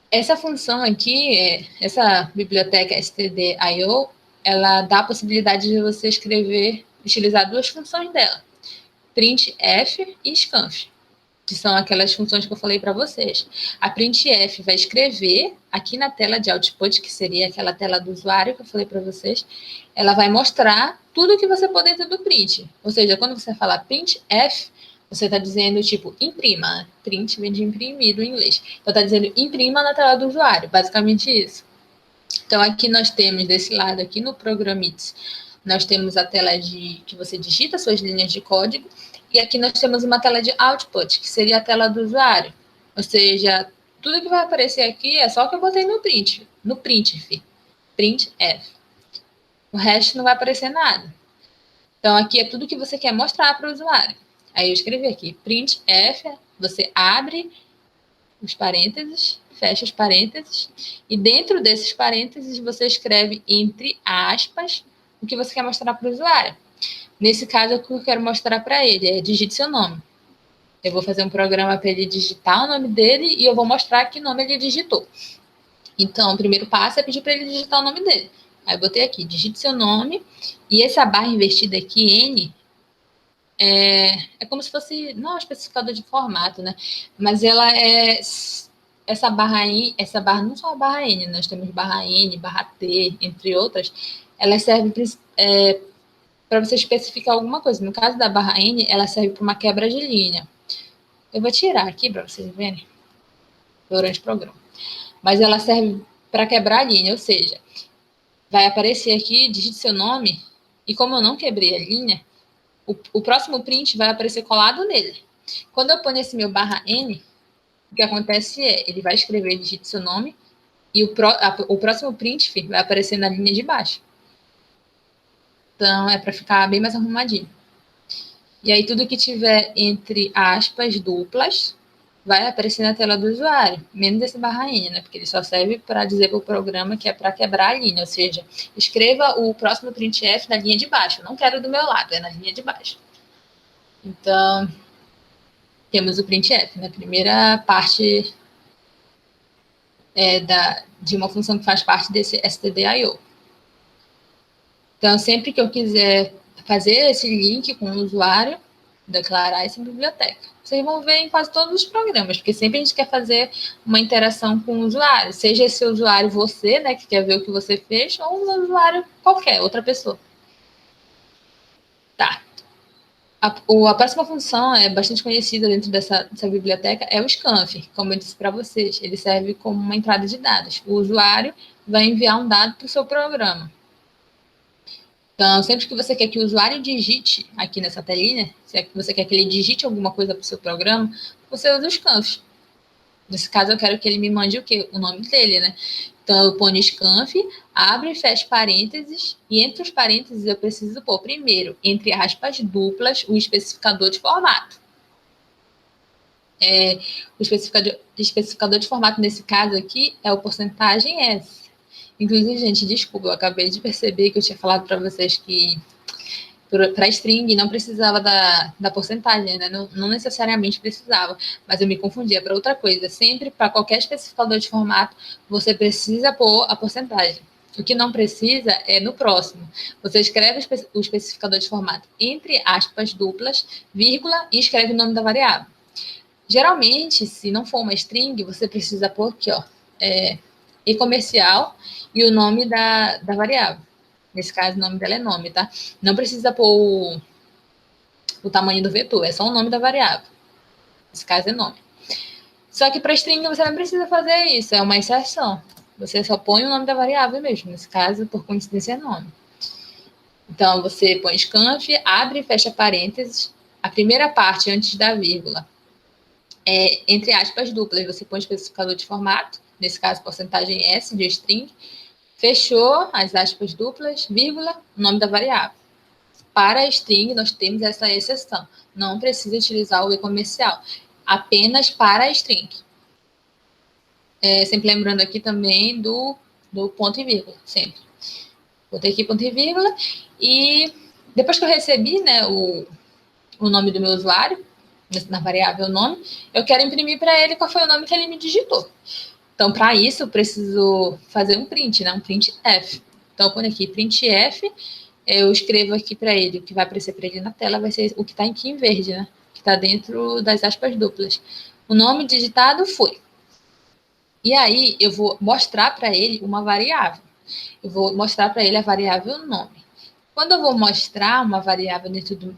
Essa função aqui, essa biblioteca stdio, ela dá a possibilidade de você utilizar duas funções dela, printf e scanf, que são aquelas funções que eu falei para vocês. A printf vai escrever aqui na tela de output, que seria aquela tela do usuário que eu falei para vocês, ela vai mostrar tudo que você pode dentro do print. Ou seja, quando você falar printf, você está dizendo, tipo, imprima. Print vem de imprimir, em inglês. Então, está dizendo imprima na tela do usuário. Basicamente isso. Então, aqui nós temos, desse lado aqui no Programmits, nós temos a tela que você digita suas linhas de código. E aqui nós temos uma tela de output, que seria a tela do usuário. Ou seja, tudo que vai aparecer aqui é só o que eu botei no printf. Printf. O resto não vai aparecer nada. Então, aqui é tudo que você quer mostrar para o usuário. Aí eu escrevi aqui, printf, você abre os parênteses, fecha os parênteses, e dentro desses parênteses você escreve entre aspas o que você quer mostrar para o usuário. Nesse caso, o que eu quero mostrar para ele é digite seu nome. Eu vou fazer um programa para ele digitar o nome dele e eu vou mostrar que nome ele digitou. Então, o primeiro passo é pedir para ele digitar o nome dele. Aí eu botei aqui, digite seu nome, e essa barra invertida aqui, N, é como se fosse, não é um especificador de formato, né? Mas ela é essa barra não só a barra N, nós temos barra N, barra T, entre outras, ela serve para você especificar alguma coisa. No caso da barra N, ela serve para uma quebra de linha. Eu vou tirar aqui para vocês verem durante o programa. Mas ela serve para quebrar a linha, ou seja, vai aparecer aqui, digite seu nome, e como eu não quebrei a linha, o próximo print vai aparecer colado nele. Quando eu ponho esse meu barra N, o que acontece é, ele vai escrever, digite seu nome, e o próximo print vai aparecer na linha de baixo. Então, é para ficar bem mais arrumadinho. E aí, tudo que tiver entre aspas duplas vai aparecer na tela do usuário, menos esse barra N, né? Porque ele só serve para dizer para o programa que é para quebrar a linha, ou seja, escreva o próximo printf na linha de baixo. Eu não quero do meu lado, é na linha de baixo. Então, temos o printf, na primeira parte de uma função que faz parte desse stdio. Então, sempre que eu quiser fazer esse link com o usuário, declarar essa biblioteca. Vocês vão ver em quase todos os programas, porque sempre a gente quer fazer uma interação com o usuário, seja esse usuário você, né, que quer ver o que você fez, ou um usuário qualquer, outra pessoa. Tá. A próxima função é bastante conhecida dentro dessa biblioteca, é o scanf. Como eu disse para vocês, ele serve como uma entrada de dados. O usuário vai enviar um dado para o seu programa. Então, sempre que você quer que o usuário digite aqui nessa telinha, se você quer que ele digite alguma coisa para o seu programa, você usa os scanf. Nesse caso, eu quero que ele me mande o quê? O nome dele, né? Então, eu ponho scanf, abre e fecha parênteses, e entre os parênteses eu preciso pôr primeiro, entre aspas duplas, o especificador de formato. O especificador de formato, nesse caso aqui, é o porcentagem S. Inclusive, gente, desculpa, eu acabei de perceber que eu tinha falado para vocês que para string não precisava da porcentagem, né? Não necessariamente precisava, mas eu me confundia para outra coisa. Sempre, para qualquer especificador de formato, você precisa pôr a porcentagem. O que não precisa é no próximo. Você escreve o especificador de formato entre aspas duplas, vírgula, e escreve o nome da variável. Geralmente, se não for uma string, você precisa pôr aqui, ó, e comercial e o nome da variável. Nesse caso, o nome dela é nome, tá? Não precisa pôr o tamanho do vetor, é só o nome da variável. Nesse caso, é nome. Só que para string você não precisa fazer isso, é uma exceção. Você só põe o nome da variável mesmo. Nesse caso, por coincidência, é nome. Então, você põe scanf, abre e fecha parênteses. A primeira parte, antes da vírgula, é entre aspas duplas. Você põe o especificador de formato, nesse caso, porcentagem S de string. Fechou as aspas duplas, vírgula, o nome da variável. Para a string, nós temos essa exceção. Não precisa utilizar o e comercial. Apenas para a string. Sempre lembrando aqui também do ponto e vírgula. Sempre. Botei aqui ponto e vírgula. E depois que eu recebi, né, o nome do meu usuário, na variável nome, eu quero imprimir para ele qual foi o nome que ele me digitou. Então, para isso, eu preciso fazer um print, né? Um printf. Então, quando aqui printf, eu escrevo aqui para ele, o que vai aparecer para ele na tela vai ser o que está aqui em verde, né? Que está dentro das aspas duplas. O nome digitado foi. E aí, eu vou mostrar para ele uma variável. Eu vou mostrar para ele a variável nome. Quando eu vou mostrar uma variável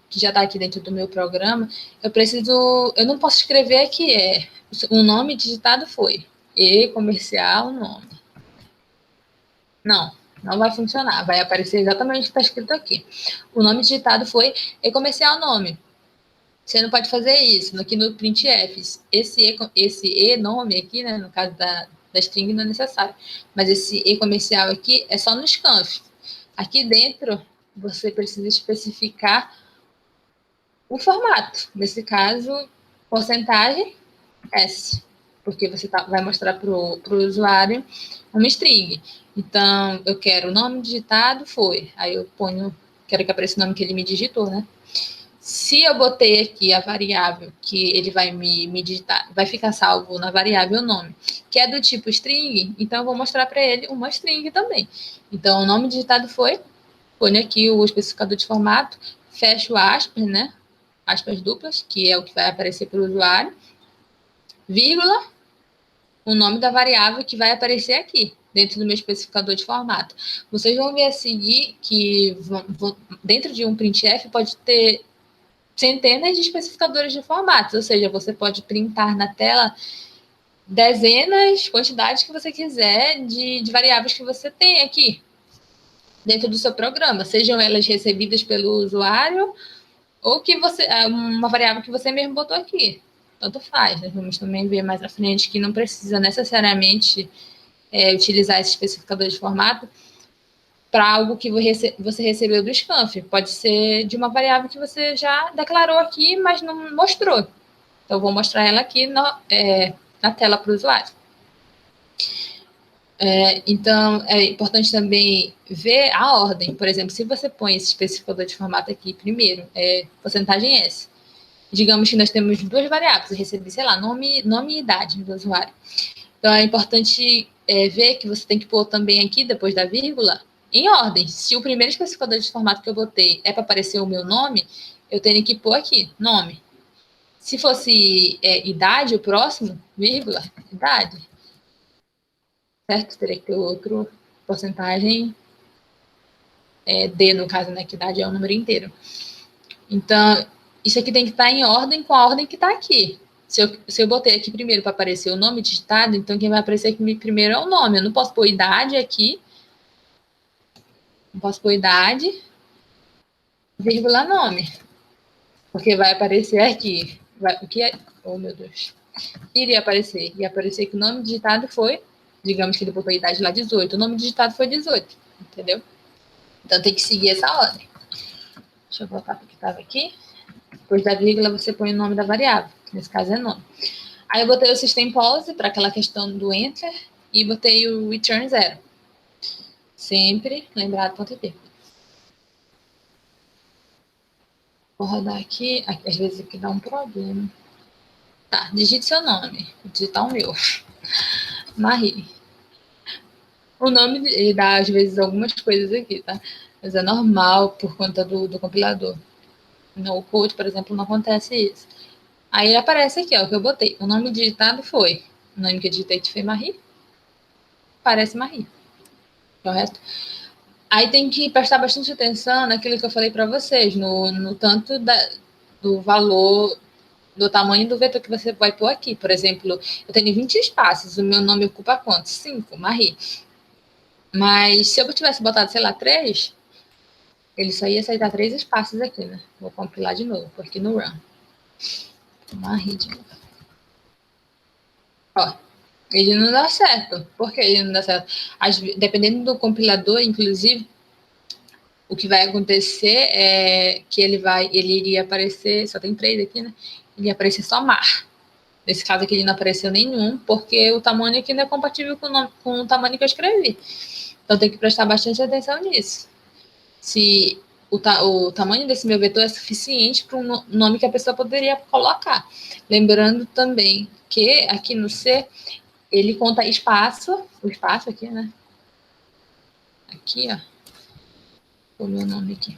que já está aqui dentro do meu programa, eu não posso escrever aqui, o nome digitado foi. E comercial nome. Não vai funcionar. Vai aparecer exatamente o que está escrito aqui. O nome digitado foi e comercial nome. Você não pode fazer isso aqui no printf. Esse e nome aqui, né, no caso da string, não é necessário. Mas esse e comercial aqui é só no scanf. Aqui dentro, você precisa especificar o formato. Nesse caso, porcentagem S. Porque você vai mostrar para o usuário uma string. Então, eu quero o nome digitado, foi. Aí eu quero que apareça o nome que ele me digitou, né? Se eu botei aqui a variável que ele vai me digitar, vai ficar salvo na variável nome, que é do tipo string, então eu vou mostrar para ele uma string também. Então, o nome digitado foi, ponho aqui o especificador de formato, fecho aspas, né? Aspas duplas, que é o que vai aparecer para o usuário, vírgula, o nome da variável que vai aparecer aqui, dentro do meu especificador de formato. Vocês vão ver a seguir que dentro de um printf pode ter centenas de especificadores de formatos, ou seja, você pode printar na tela dezenas, quantidades que você quiser de variáveis que você tem aqui dentro do seu programa, sejam elas recebidas pelo usuário ou que uma variável que você mesmo botou aqui. Tanto faz, né? Vamos também ver mais à frente que não precisa necessariamente utilizar esse especificador de formato para algo que você recebeu do scanf. Pode ser de uma variável que você já declarou aqui, mas não mostrou. Então, eu vou mostrar ela aqui na tela para o usuário. Então, é importante também ver a ordem. Por exemplo, se você põe esse especificador de formato aqui primeiro, porcentagem S. Digamos que nós temos duas variáveis. Eu recebi, sei lá, nome e idade do usuário. Então, é importante ver que você tem que pôr também aqui, depois da vírgula, em ordem. Se o primeiro especificador de formato que eu botei é para aparecer o meu nome, eu tenho que pôr aqui, nome. Se fosse idade, o próximo, vírgula, idade. Certo? Teria que ter outro porcentagem D, no caso, né? Que idade é o número inteiro. Então, isso aqui tem que estar em ordem com a ordem que está aqui. Se eu botei aqui primeiro para aparecer o nome digitado, então quem vai aparecer aqui primeiro é o nome. Eu não posso pôr idade aqui. Não posso pôr idade, vírgula, nome. Porque vai aparecer aqui. O que é? Oh, meu Deus. Iria aparecer. Ia aparecer que o nome digitado foi, digamos que ele botou a idade lá 18. O nome digitado foi 18. Entendeu? Então tem que seguir essa ordem. Deixa eu voltar para o que estava aqui. Depois da vírgula, você põe o nome da variável, que nesse caso é nome. Aí eu botei o system pause para aquela questão do enter e botei o return 0. Sempre lembrar do ponto e vírgula. Vou rodar aqui, às vezes aqui dá um problema. Tá, digite seu nome. Vou digitar o meu. Marie. O nome, ele dá às vezes algumas coisas aqui, tá? Mas é normal por conta do compilador. No code, por exemplo, não acontece isso. Aí aparece aqui, ó, que eu botei. O nome digitado foi. O nome que eu digitei foi Marie. Parece Marie. Correto? Aí tem que prestar bastante atenção naquilo que eu falei para vocês, no tanto do valor, do tamanho do vetor que você vai pôr aqui. Por exemplo, eu tenho 20 espaços, o meu nome ocupa quantos? 5, Marie. Mas se eu tivesse botado, sei lá, 3, ele só ia aceitar 3 espaços aqui, né? Vou compilar de novo, aqui no run. Marie de novo. Ó, ele não dá certo. Por que ele não dá certo? Dependendo do compilador, inclusive, o que vai acontecer é que ele iria aparecer, só tem 3 aqui, né? Ele ia aparecer só mar. Nesse caso aqui ele não apareceu nenhum, porque o tamanho aqui não é compatível com o tamanho que eu escrevi. Então tem que prestar bastante atenção nisso. Se o tamanho desse meu vetor é suficiente para o nome que a pessoa poderia colocar. Lembrando também que aqui no C, ele conta espaço, o espaço aqui, né? Aqui, ó. O meu nome aqui.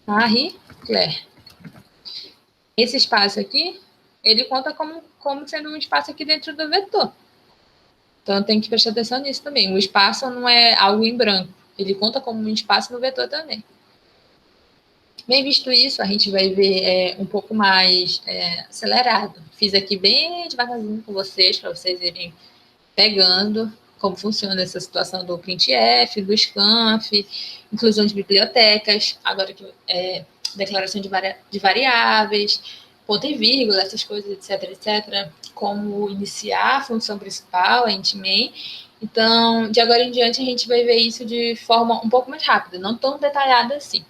Marie Claire. Esse espaço aqui, ele conta como sendo um espaço aqui dentro do vetor. Então tem que prestar atenção nisso também. O espaço não é algo em branco. Ele conta como um espaço no vetor também. Bem visto isso, a gente vai ver um pouco mais acelerado. Fiz aqui bem devagarzinho com vocês, para vocês irem pegando como funciona essa situação do printf, do scanf, inclusão de bibliotecas, agora que declaração de variáveis, ponto e vírgula, essas coisas, etc, etc. Como iniciar a função principal, a int main. Então, de agora em diante, a gente vai ver isso de forma um pouco mais rápida, não tão detalhada assim.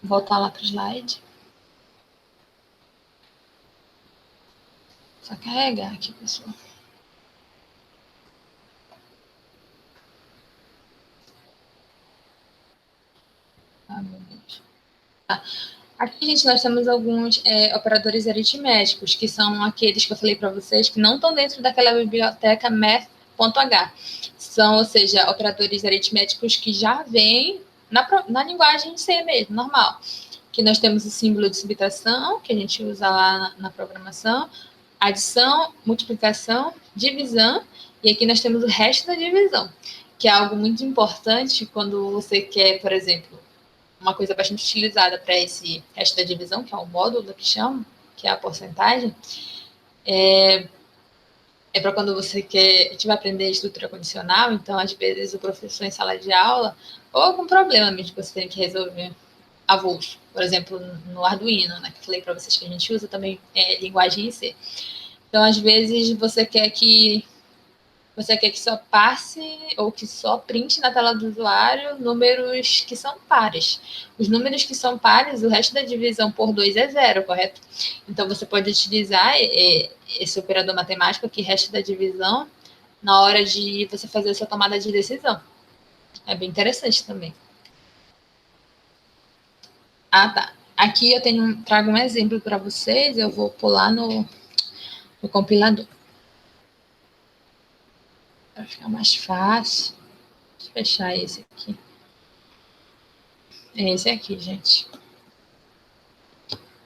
Vou voltar lá para o slide. Só carregar aqui, pessoal. Ah, meu Deus. Tá. Aqui, gente, nós temos alguns operadores aritméticos, que são aqueles que eu falei para vocês que não estão dentro daquela biblioteca math.h. São, ou seja, operadores aritméticos que já vêm na linguagem C mesmo, normal. Que nós temos o símbolo de subtração, que a gente usa lá na programação, adição, multiplicação, divisão, e aqui nós temos o resto da divisão, que é algo muito importante quando você quer, por exemplo, uma coisa bastante utilizada para esse resto da divisão, que é o módulo que chama, que é a porcentagem, é para quando você vai aprender a estrutura condicional, então às vezes o professor em sala de aula, ou algum problema mesmo que você tem que resolver avulso, por exemplo, no Arduino, né, que eu falei para vocês que a gente usa também linguagem em C. Então, às vezes, você quer que só passe ou que só printe na tela do usuário números que são pares. Os números que são pares, o resto da divisão por 2 é 0, correto? Então, você pode utilizar esse operador matemático aqui, resto da divisão, na hora de você fazer a sua tomada de decisão. É bem interessante também. Ah, tá. Aqui eu trago um exemplo para vocês, eu vou pular no compilador. Para ficar mais fácil. Deixa eu fechar esse aqui. É esse aqui, gente.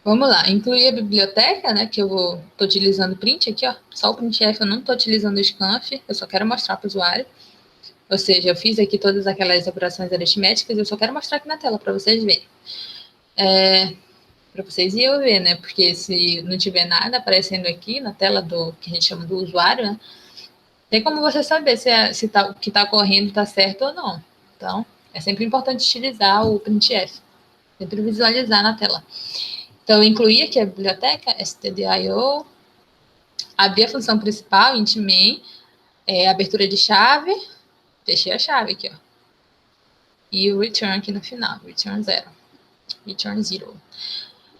Vamos lá, incluir a biblioteca, né, que eu tô utilizando o print aqui, ó. Só o printf, eu não estou utilizando o scanf, eu só quero mostrar para o usuário. Ou seja, eu fiz aqui todas aquelas operações aritméticas, eu só quero mostrar aqui na tela para vocês verem. Para vocês e eu ver, né? Porque se não tiver nada aparecendo aqui na tela do que a gente chama do usuário, né? Tem como você saber se o que está ocorrendo está certo ou não. Então, é sempre importante utilizar o printf, sempre visualizar na tela. Então, eu incluí aqui a biblioteca stdio, abri a função principal, int main, abertura de chave, fechei a chave aqui, ó. E o return aqui no final, return 0. Return 0.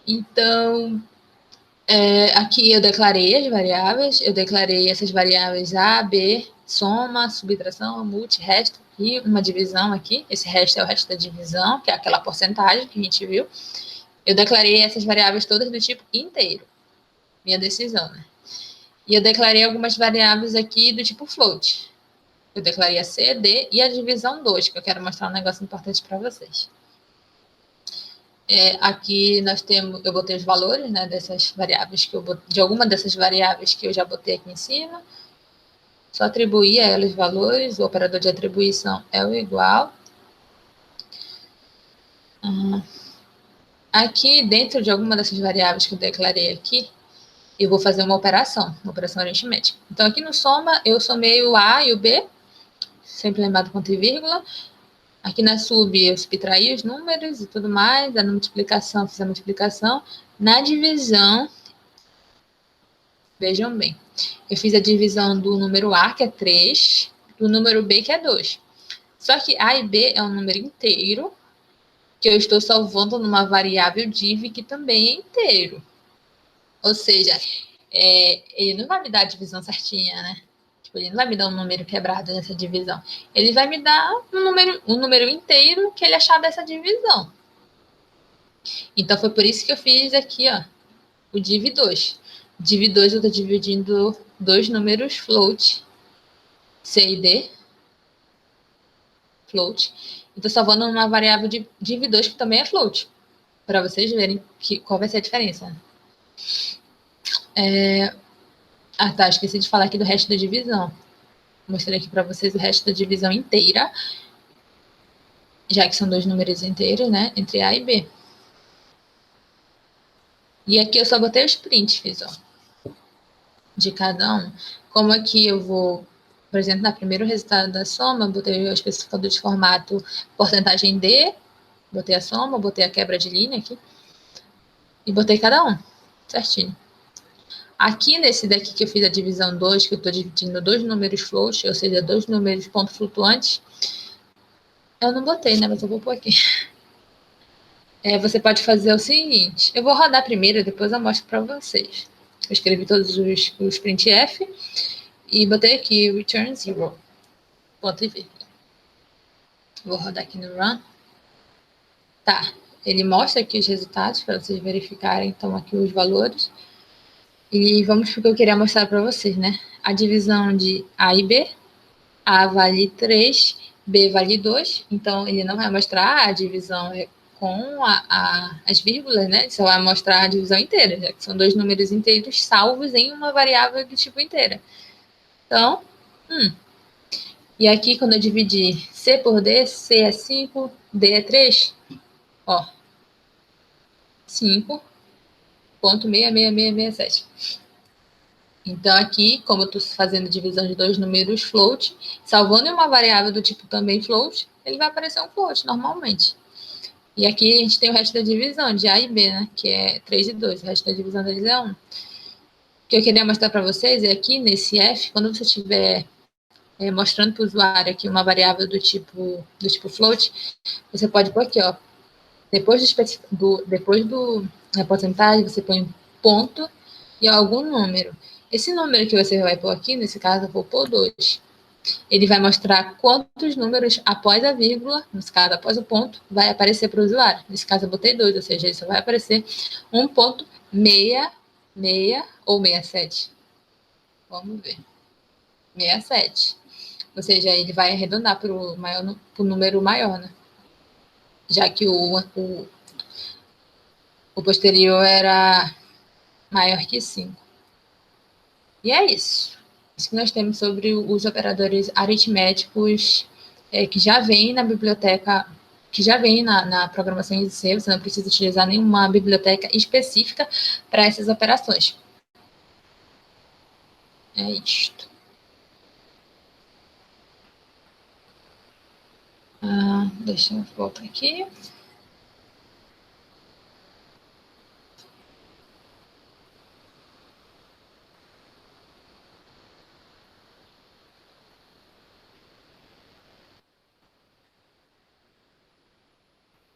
Então, aqui eu declarei as variáveis, eu declarei essas variáveis A, B, soma, subtração, multi, resto e uma divisão aqui. Esse resto é o resto da divisão, que é aquela porcentagem que a gente viu. Eu declarei essas variáveis todas do tipo inteiro, minha decisão, né? E eu declarei algumas variáveis aqui do tipo float. Eu declarei a C, D e a divisão 2, que eu quero mostrar um negócio importante para vocês. Aqui nós temos, eu botei os valores, né, dessas variáveis de alguma dessas variáveis que eu já botei aqui em cima. Só atribuir a elas valores, o operador de atribuição é o igual. Aqui, dentro de alguma dessas variáveis que eu declarei aqui, eu vou fazer uma operação aritmética. Então, aqui no soma, eu somei o A e o B, sempre lembrado ponto e vírgula. Aqui na sub, eu subtraí os números e tudo mais. Na multiplicação, fiz a multiplicação. Na divisão, vejam bem, eu fiz a divisão do número A, que é 3, do número B, que é 2. Só que A e B é um número inteiro, que eu estou salvando numa variável div, que também é inteiro. Ou seja, ele não vai me dar a divisão certinha, né? Ele não vai me dar um número quebrado nessa divisão. Ele vai me dar um número inteiro que ele achar dessa divisão. Então, foi por isso que eu fiz aqui, ó, o div2. Div2 eu estou dividindo dois números float, C e D, float. E estou salvando uma variável de div2 que também é float, para vocês verem qual vai ser a diferença. Tá, esqueci de falar aqui do resto da divisão. Mostrei aqui para vocês o resto da divisão inteira, já que são dois números inteiros, né, entre A e B. E aqui eu só botei os prints, ó, de cada um. Como aqui eu vou, por exemplo, no primeiro resultado da soma, eu botei o especificador de formato porcentagem D, botei a soma, botei a quebra de linha aqui, e botei cada um, certinho. Aqui nesse daqui que eu fiz a divisão 2, que eu estou dividindo dois números float, ou seja, dois números ponto flutuantes, eu não botei, né, mas eu vou pôr aqui. Você pode fazer o seguinte, eu vou rodar primeiro, depois eu mostro para vocês. Eu escrevi todos os printf e botei aqui return 0. Ponto e vírgula. Vou rodar aqui no run. Tá, ele mostra aqui os resultados para vocês verificarem, então, aqui os valores. E vamos para o que eu queria mostrar para vocês, né? A divisão de A e B. A vale 3, B vale 2. Então, ele não vai mostrar a divisão com as vírgulas, né? Só vai mostrar a divisão inteira, já que são dois números inteiros salvos em uma variável do tipo inteira. Então, E aqui, quando eu dividir C por D, C é 5, D é 3, ó, 5,66667. Então, aqui, como eu estou fazendo divisão de dois números float, salvando em uma variável do tipo também float, ele vai aparecer um float normalmente. E aqui a gente tem o resto da divisão, de A e B, né? Que é 3 e 2. O resto da divisão deles é 1. O que eu queria mostrar para vocês é aqui, nesse F, quando você estiver mostrando para o usuário aqui uma variável do tipo float, você pode pôr aqui, ó. Depois da porcentagem, você põe ponto e algum número. Esse número que você vai pôr aqui, nesse caso, eu vou pôr 2. Ele vai mostrar quantos números após a vírgula, nesse caso, após o ponto, vai aparecer para o usuário. Nesse caso, eu botei 2, ou seja, isso vai aparecer 1,66 ou 67. Vamos ver. 67. Ou seja, ele vai arredondar para o número maior, né? Já que o posterior era maior que 5. E é isso. Isso que nós temos sobre os operadores aritméticos que já vem na biblioteca, que já vem na programação em C, você não precisa utilizar nenhuma biblioteca específica para essas operações. É isto. Deixa eu voltar aqui.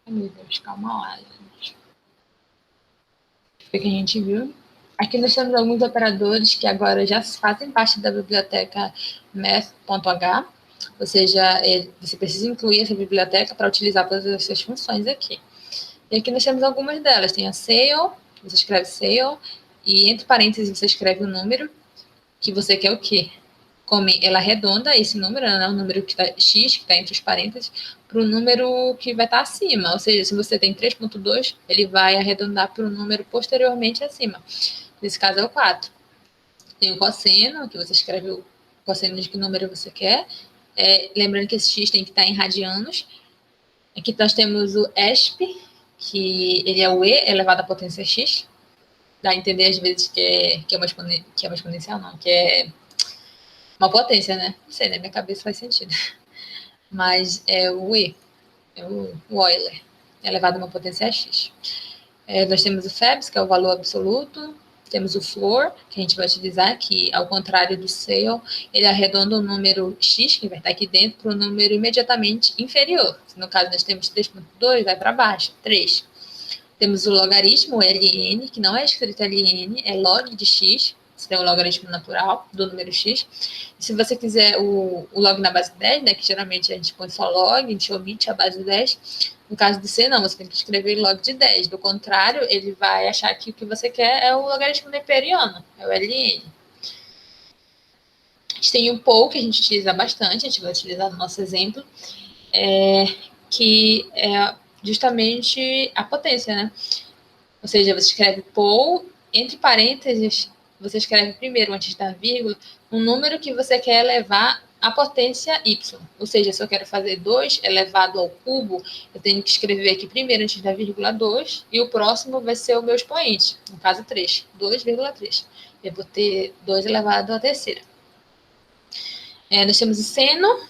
Meu Deus, calma lá, gente. O que a gente viu? Aqui nós temos alguns operadores que agora já fazem parte da biblioteca math.h, ou seja, você precisa incluir essa biblioteca para utilizar todas essas funções aqui. E aqui nós temos algumas delas. Tem a sale, você escreve sale, e entre parênteses você escreve o número que você quer o quê? Como ela arredonda esse número, né, o número que está x, que está entre os parênteses, para o número que vai estar acima. Ou seja, se você tem 3.2, ele vai arredondar para o número posteriormente acima. Nesse caso é o 4. Tem o cosseno, que você escreve o cosseno de que número você quer. Lembrando que esse x tem que estar em radianos. Aqui nós temos o ESP, que ele é o e elevado à potência x. Dá a entender às vezes que é uma exponencial, não, que é uma potência, né? Não sei, na minha cabeça faz sentido. Mas é o e, é o Euler, elevado a uma potência x. Nós temos o Febs, que é o valor absoluto. Temos o floor, que a gente vai utilizar, que ao contrário do sale, ele arredonda o número x, que vai estar aqui dentro, para o número imediatamente inferior. No caso, nós temos 3.2, vai para baixo, 3. Temos o logaritmo, ln, que não é escrito ln, é log de x. Você tem o logaritmo natural do número x. E se você quiser o log na base 10, né, que geralmente a gente põe só log, a gente omite a base 10. No caso do C, não, você tem que escrever log de 10. Do contrário, ele vai achar que o que você quer é o logaritmo neperiano, é o ln. A gente tem o pol, que a gente utiliza bastante, a gente vai utilizar no nosso exemplo, que é justamente a potência, né? Ou seja, você escreve pol, entre parênteses, você escreve primeiro, antes da vírgula, um número que você quer elevar à potência y. Ou seja, se eu quero fazer 2 elevado ao cubo, eu tenho que escrever aqui primeiro, antes da vírgula, 2, e o próximo vai ser o meu expoente, no caso 3, 2,3. Eu vou ter 2 elevado à terceira. Nós temos o seno,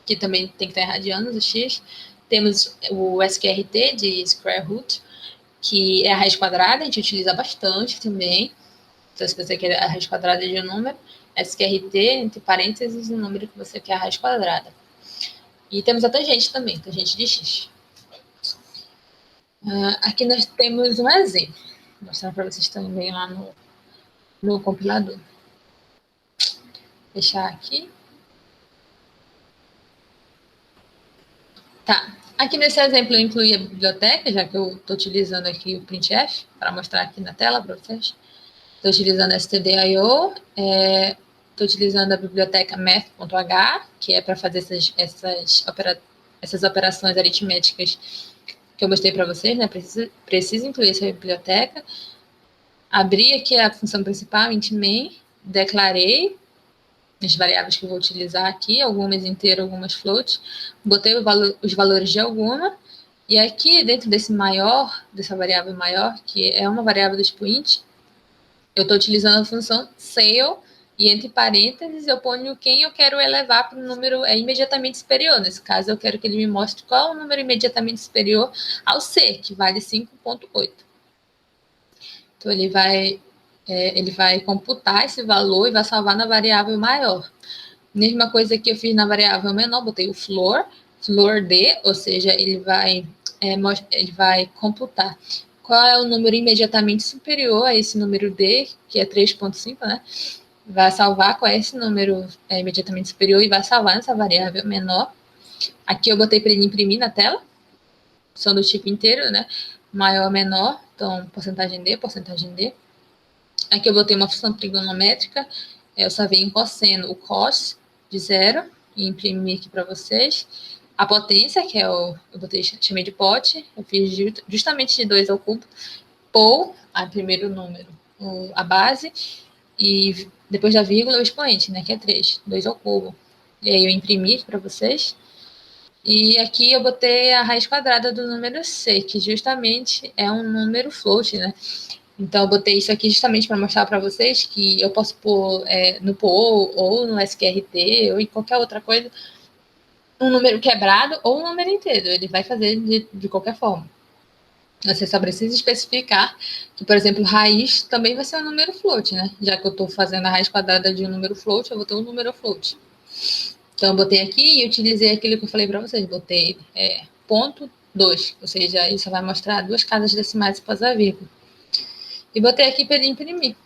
que também tem que estar em radianos, o x. Temos o SQRT, de square root, que é a raiz quadrada, a gente utiliza bastante também. Então, se você quer a raiz quadrada de um número, SQRT, entre parênteses, o número que você quer a raiz quadrada. E temos a tangente também, tangente de x. Aqui nós temos um exemplo. Vou mostrar para vocês também lá no compilador. Vou fechar aqui. Tá. Aqui nesse exemplo eu incluí a biblioteca, já que eu estou utilizando aqui o printf, para mostrar aqui na tela para vocês. Estou utilizando stdio, estou utilizando a biblioteca math.h, que é para fazer essas operações aritméticas que eu mostrei para vocês, né? Preciso incluir essa biblioteca. Abri aqui a função principal, int main, declarei as variáveis que eu vou utilizar aqui, algumas inteiras, algumas float, botei os valores de alguma, e aqui dentro dessa variável maior, que é uma variável do tipo int, eu estou utilizando a função sale, e entre parênteses eu ponho quem eu quero elevar para o número imediatamente superior. Nesse caso, eu quero que ele me mostre qual é o número imediatamente superior ao C, que vale 5.8. Então, ele vai computar esse valor e vai salvar na variável maior. Mesma coisa que eu fiz na variável menor, botei o floor D, ou seja, ele vai computar qual é o número imediatamente superior a esse número D, que é 3.5, né? Vai salvar qual é esse número imediatamente superior e vai salvar nessa variável menor. Aqui eu botei para ele imprimir na tela, são do tipo inteiro, né? Maior, menor, então porcentagem D, porcentagem D. Aqui eu botei uma função trigonométrica, eu salvei em cosseno o cos de 0, imprimir aqui para vocês. A potência, que é eu chamei de pote, eu fiz justamente de 2 ao cubo. Pou, primeiro número, a base, e depois da vírgula o expoente, né, que é 3, 2 ao cubo. E aí eu imprimi para vocês. E aqui eu botei a raiz quadrada do número C, que justamente é um número float, né? Então eu botei isso aqui justamente para mostrar para vocês que eu posso pôr no POU ou no SQRT ou em qualquer outra coisa um número quebrado ou um número inteiro. Ele vai fazer de qualquer forma. Você só precisa especificar que, por exemplo, raiz também vai ser um número float, né? Já que eu estou fazendo a raiz quadrada de um número float, eu vou ter um número float. Então, eu botei aqui e utilizei aquilo que eu falei para vocês. Botei ponto 2, ou seja, isso vai mostrar 2 casas decimais após a vírgula. E botei aqui para ele imprimir.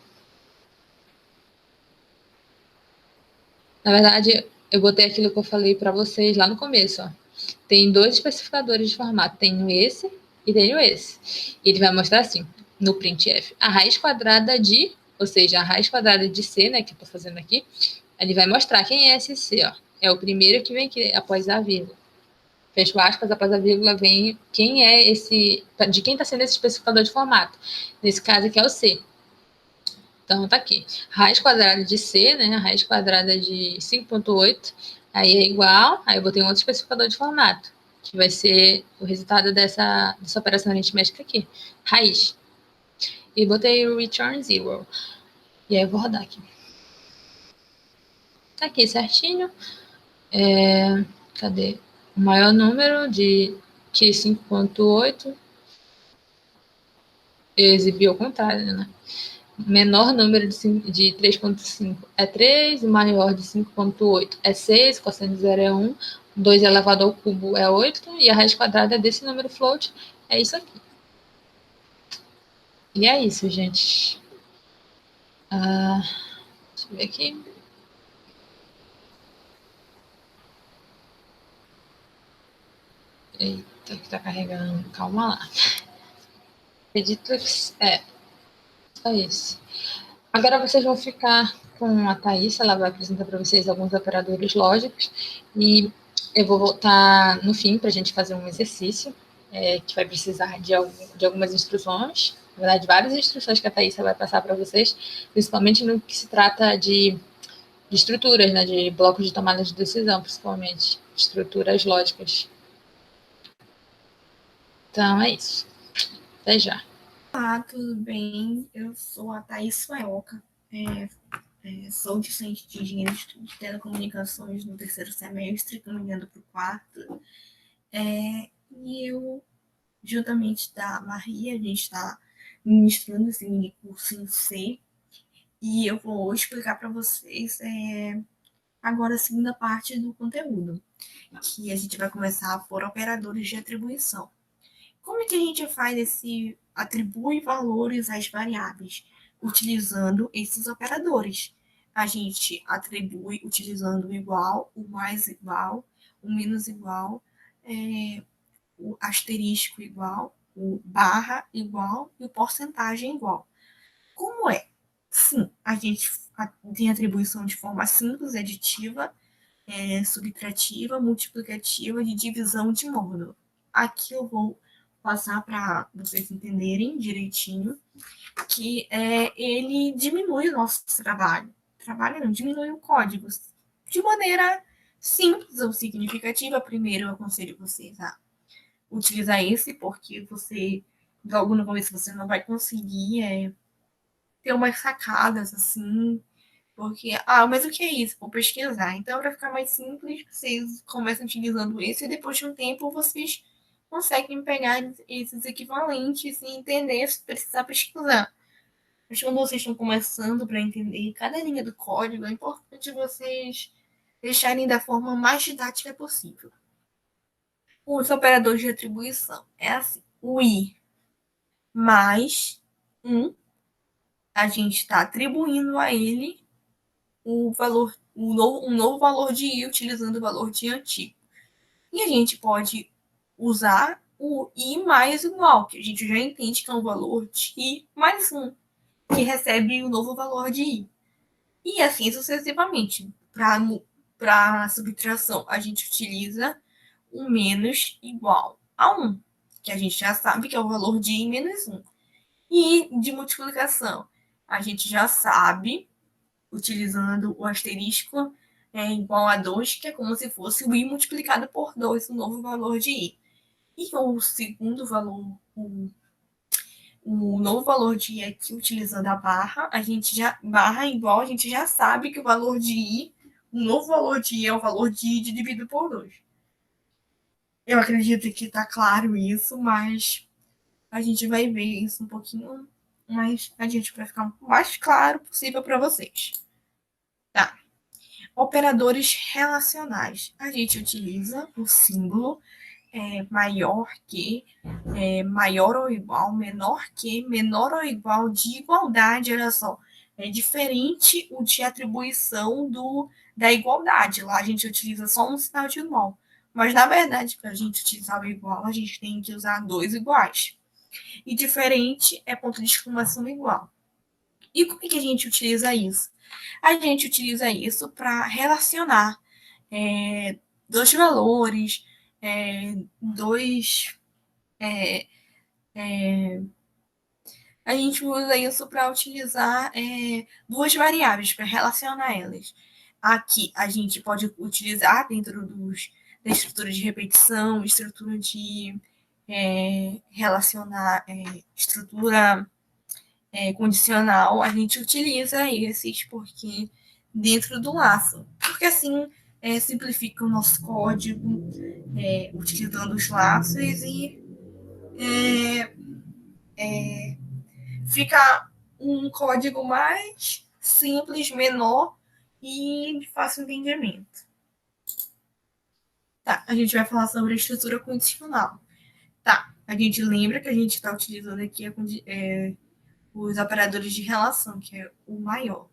Na verdade, eu botei aquilo que eu falei para vocês lá no começo. Ó. Tem 2 especificadores de formato. Tem esse e tem esse. E ele vai mostrar assim, no printf, a raiz quadrada de, ou seja, a raiz quadrada de C, né, que eu estou fazendo aqui, ele vai mostrar quem é esse C, ó. É o primeiro que vem aqui após a vírgula. Fecho aspas, após a vírgula vem quem é esse, de quem está sendo esse especificador de formato. Nesse caso aqui é o C. Então, tá aqui. Raiz quadrada de C, né? A raiz quadrada de 5,8. Aí é igual. Aí eu botei um outro especificador de formato, que vai ser o resultado dessa operação aritmética aqui. Raiz. E botei o return zero. E aí eu vou rodar aqui. Tá aqui certinho. Cadê? O maior número de 5,8. Eu exibi ao contrário, né? Menor número de 3,5 é 3, o maior de 5,8 é 6, o cosseno de zero é 1, 2 elevado ao cubo é 8, e a raiz quadrada desse número float é isso aqui. E é isso, gente. Deixa eu ver aqui. Eita, que tá carregando. Calma lá. Acredito que só isso. Agora vocês vão ficar com a Thaís, ela vai apresentar para vocês alguns operadores lógicos e eu vou voltar no fim para a gente fazer um exercício que vai precisar de algumas instruções, na verdade, várias instruções que a Thaís vai passar para vocês, principalmente no que se trata de estruturas, né, de blocos de tomada de decisão, principalmente, estruturas lógicas. Então, é isso. Até já. Olá, tudo bem? Eu sou a Thaís Sueoca, sou discente de Engenharia de Telecomunicações no 3º semestre, caminhando para o 4º, e eu, juntamente da Maria, a gente está ministrando esse mini curso em C, e eu vou explicar para vocês agora a segunda parte do conteúdo, que a gente vai começar por operadores de atribuição. Como é que a gente faz atribui valores às variáveis? Utilizando esses operadores. A gente atribui utilizando o igual, o mais igual, o menos igual, o asterisco igual, o barra igual e o porcentagem igual. Como é? Sim, a gente tem atribuição de forma simples, aditiva, subtrativa, multiplicativa, de divisão de módulo. Aqui eu vou passar para vocês entenderem direitinho que ele diminui o nosso trabalho. Trabalho não, diminui o código de maneira simples ou significativa. Primeiro, eu aconselho vocês a utilizar esse, porque você, logo no começo, você não vai conseguir ter umas sacadas assim, porque, mas o que é isso? Vou pesquisar. Então, para ficar mais simples, vocês começam utilizando esse e depois de um tempo vocês conseguem pegar esses equivalentes e entender se precisar pesquisar. Mas quando vocês estão começando para entender cada linha do código, é importante vocês deixarem da forma mais didática possível. Os operadores de atribuição é assim: o i mais 1, a gente está atribuindo a ele um novo valor de i utilizando o valor de antigo. E a gente pode usar o i mais igual, que a gente já entende que é um valor de i mais 1, que recebe o novo valor de i. E assim sucessivamente, para para subtração, a gente utiliza o menos igual a 1, que a gente já sabe que é o valor de i menos 1. E de multiplicação, a gente já sabe, utilizando o asterisco igual a 2, que é como se fosse o i multiplicado por 2, o novo valor de i. E o segundo valor, o novo valor de i aqui, utilizando a barra, a gente já, barra igual, a gente já sabe que o valor de i, o novo valor de i é o valor de i dividido por 2. Eu acredito que está claro isso, mas a gente vai ver isso um pouquinho mais adiante para ficar o mais claro possível para vocês. Tá. Operadores relacionais. A gente utiliza o símbolo maior que, maior ou igual, menor que, menor ou igual, de igualdade. Olha só, é diferente o de atribuição da igualdade. Lá a gente utiliza só um sinal de igual. Mas, na verdade, para a gente utilizar o igual, a gente tem que usar dois iguais. E diferente é ponto de exclamação igual. E como é que a gente utiliza isso? A gente utiliza isso para relacionar dois valores, dois. A gente usa isso para utilizar duas variáveis, para relacionar elas. Aqui a gente pode utilizar dentro da estrutura de repetição, estrutura de relacionar, estrutura condicional, a gente utiliza esses porque dentro do laço. Porque assim simplifica o nosso código utilizando os laços e fica um código mais simples, menor e de fácil entendimento. Tá, a gente vai falar sobre a estrutura condicional. Tá, a gente lembra que a gente está utilizando aqui os operadores de relação, que é o maior.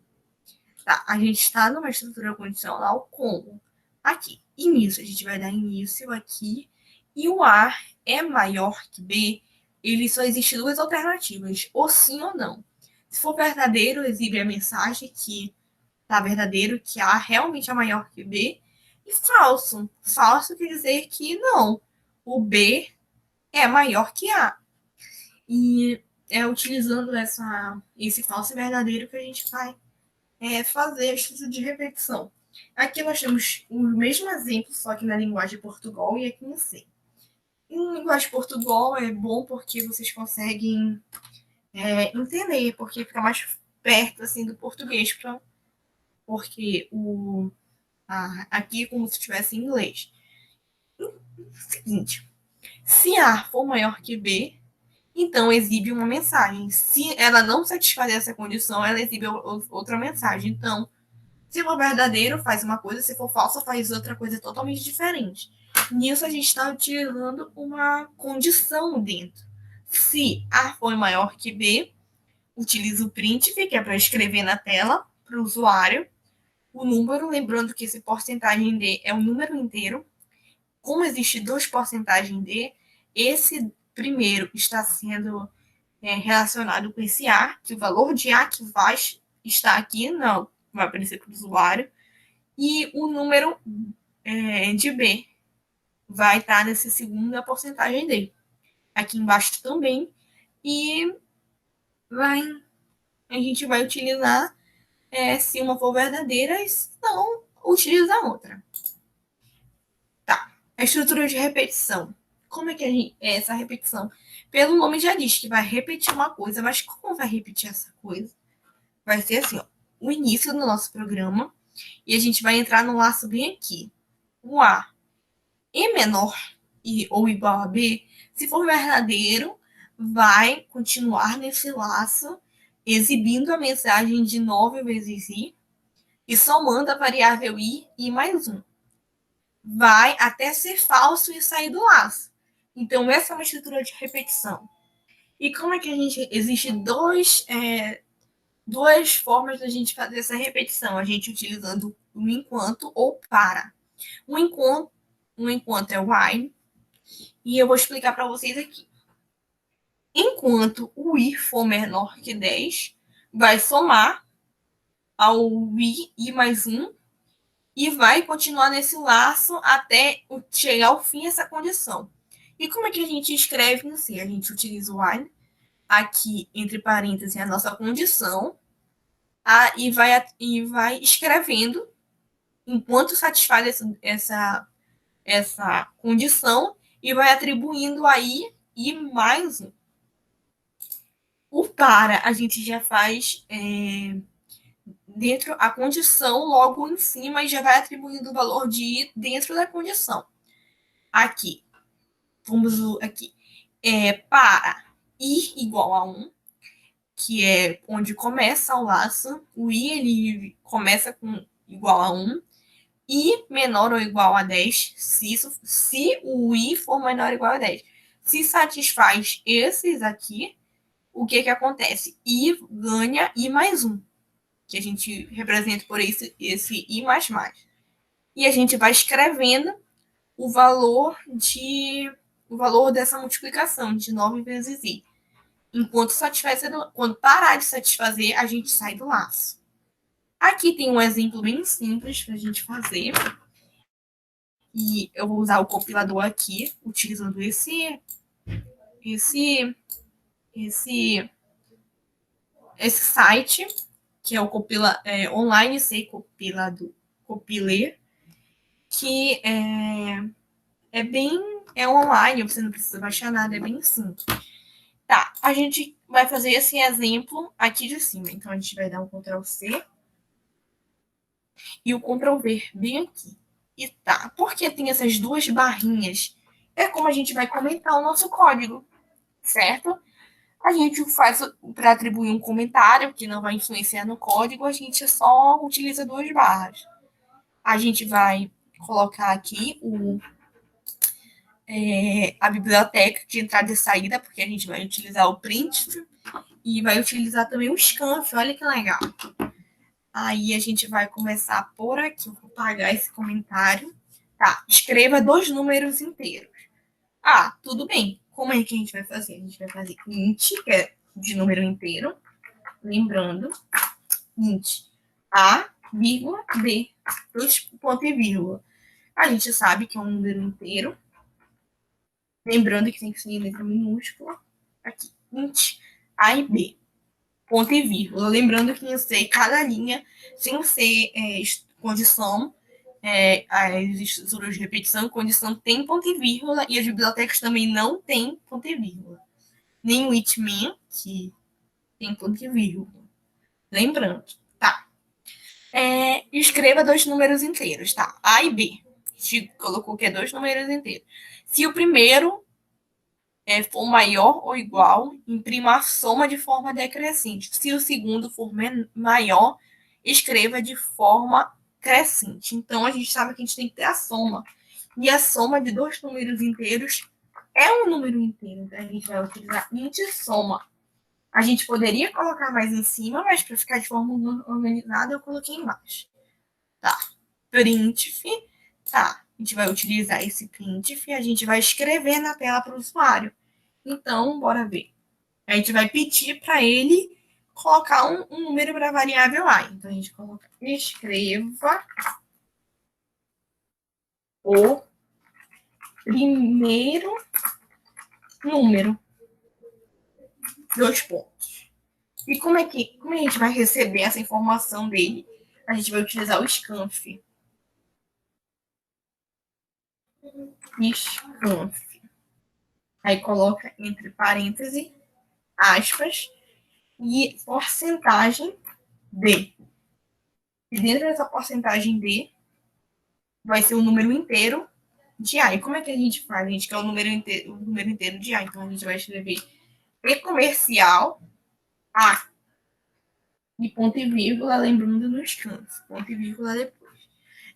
Tá, a gente está numa estrutura condicional como aqui. Início, a gente vai dar início aqui. E o A é maior que B, ele só existe duas alternativas, ou sim ou não. Se for verdadeiro, exibe a mensagem que está verdadeiro, que A realmente é maior que B. E falso. Falso quer dizer que não. O B é maior que A. E é utilizando esse falso e verdadeiro que a gente vai fazer estudo de repetição. Aqui nós temos o mesmo exemplo, só que na linguagem Portugal e aqui no C. Em linguagem Portugal é bom porque vocês conseguem entender, porque fica mais perto assim do português, porque aqui é como se estivesse em inglês. Seguinte, se A for maior que B, então exibe uma mensagem. Se ela não satisfazer essa condição, ela exibe outra mensagem. Então, se for verdadeiro, faz uma coisa, se for falso, faz outra coisa totalmente diferente. Nisso, a gente está utilizando uma condição dentro. Se A for maior que B, utiliza o print, que é para escrever na tela para o usuário o número, lembrando que esse porcentagem D é o número inteiro. Como existe duas porcentagens D, esse primeiro está sendo relacionado com esse A, que o valor de A que vai estar aqui, não vai aparecer para o usuário, e o número de B vai estar nessa segunda porcentagem D. Aqui embaixo também, e a gente vai utilizar se uma for verdadeira, e se não, utiliza a outra. Tá. A estrutura de repetição. Como é que essa repetição? Pelo nome já diz que vai repetir uma coisa, mas como vai repetir essa coisa? Vai ser assim, ó, o início do nosso programa, e a gente vai entrar no laço bem aqui. O A é menor ou igual a B, se for verdadeiro, vai continuar nesse laço, exibindo a mensagem de 9 vezes i, e somando a variável i mais 1. Vai até ser falso e sair do laço. Então, essa é uma estrutura de repetição. E como é que a gente... Existe duas formas da gente fazer essa repetição. A gente utilizando o enquanto ou para. O enquanto é while. E eu vou explicar para vocês aqui. Enquanto o i for menor que 10, vai somar ao i mais 1 e vai continuar nesse laço até chegar ao fim essa condição. E como é que a gente escreve em si? A gente utiliza o while, aqui entre parênteses a nossa condição, e vai escrevendo enquanto satisfaz essa condição e vai atribuindo aí e mais um. O para a gente já faz dentro a condição logo em cima e já vai atribuindo o valor de i dentro da condição. Aqui, vamos aqui, para i igual a 1, que é onde começa o laço, o i ele começa com igual a 1, i menor ou igual a 10, se o i for menor ou igual a 10. Se satisfaz esses aqui, o que acontece? I ganha i mais 1, que a gente representa por esse i mais mais. E a gente vai escrevendo o valor dessa multiplicação de 9 vezes i. Enquanto quando parar de satisfazer, a gente sai do laço. Aqui tem um exemplo bem simples para a gente fazer. E eu vou usar o compilador aqui, utilizando esse site, que é o online C compilado Compiler, que é online, você não precisa baixar nada, é bem simples. Tá, a gente vai fazer esse exemplo aqui de cima. Então, a gente vai dar um Ctrl C e o Ctrl V bem aqui. E tá, porque tem essas duas barrinhas, é como a gente vai comentar o nosso código, certo? A gente faz para atribuir um comentário que não vai influenciar no código, a gente só utiliza duas barras. A gente vai colocar aqui a biblioteca de entrada e saída, porque a gente vai utilizar o print e vai utilizar também o scanf, olha que legal. Aí a gente vai começar por aqui, vou apagar esse comentário. Tá, escreva 2 números inteiros. Ah, tudo bem. Como é que a gente vai fazer? A gente vai fazer int, que é de número inteiro. Lembrando, int a, vírgula, b, ponto e vírgula. A gente sabe que é um número inteiro. Lembrando que tem que ser em letra minúscula. Aqui, int a e b, ponto e vírgula. Lembrando que em C, cada linha, sem ser condição, as estruturas de repetição, condição tem ponto e vírgula, e as bibliotecas também não têm ponto e vírgula. Nem o itmin, que tem ponto e vírgula. Lembrando, tá? Escreva 2 números inteiros, tá? A e B. A gente colocou que é 2 números inteiros. Se o primeiro for maior ou igual, imprima a soma de forma decrescente. Se o segundo for maior, escreva de forma crescente. Então, a gente sabe que a gente tem que ter a soma. E a soma de 2 números inteiros é um número inteiro. Então, a gente vai utilizar int soma. A gente poderia colocar mais em cima, mas para ficar de forma organizada, eu coloquei embaixo. Tá. Printf. Tá. A gente vai utilizar esse printf e a gente vai escrever na tela para o usuário. Então, bora ver. A gente vai pedir para ele colocar um número para a variável a. Então, a gente coloca escreva o primeiro número. 2 pontos. E como a gente vai receber essa informação dele? A gente vai utilizar o scanf. Scanf. Aí coloca entre parênteses, aspas, e porcentagem D. E dentro dessa porcentagem D, vai ser o número inteiro de A. E como é que a gente faz? A gente quer o número inteiro de A. Então, a gente vai escrever E comercial A. E ponto e vírgula, lembrando nos cantos. Ponto e vírgula depois.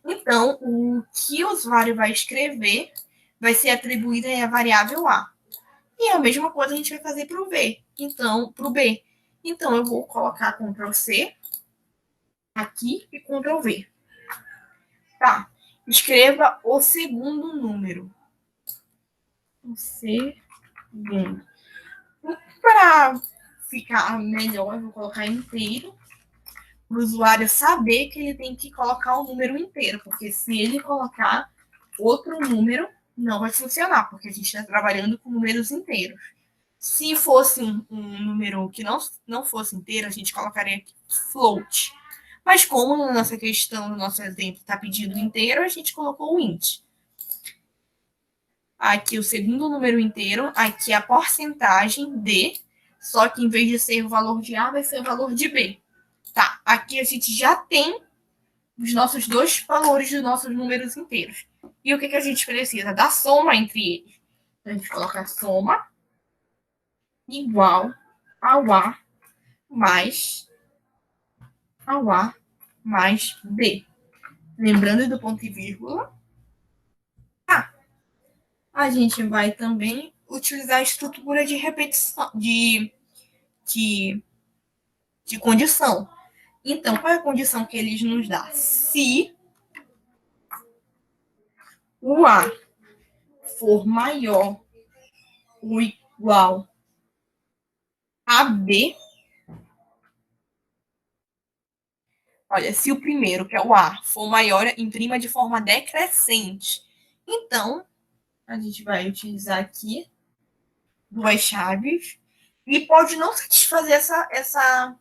Então, o que o usuário vai escrever vai ser atribuído à variável A. E a mesma coisa a gente vai fazer para o B. Então, para o B. Então, eu vou colocar Ctrl C aqui e Ctrl V. Tá. Escreva o segundo número. O segundo. Para ficar melhor, eu vou colocar inteiro. o usuário saber que ele tem que colocar um número inteiro, porque se ele colocar outro número, não vai funcionar, porque a gente está trabalhando com números inteiros. Se fosse um número que não fosse inteiro, a gente colocaria aqui float. Mas como na nossa questão, no nosso exemplo, está pedindo inteiro, a gente colocou o int. Aqui o segundo número inteiro, aqui a porcentagem de, só que em vez de ser o valor de A, vai ser o valor de B. Tá, aqui a gente já tem os nossos dois valores dos nossos números inteiros. E o que a gente precisa? Da soma entre eles. Então, a gente coloca a soma igual ao A mais B. Lembrando do ponto e vírgula. A gente vai também utilizar a estrutura de repetição, de condição. Então, qual é a condição que eles nos dão? Se o A for maior ou igual a B, olha, se o primeiro, que é o A, for maior, imprima de forma decrescente. Então, a gente vai utilizar aqui duas chaves e pode não satisfazer essa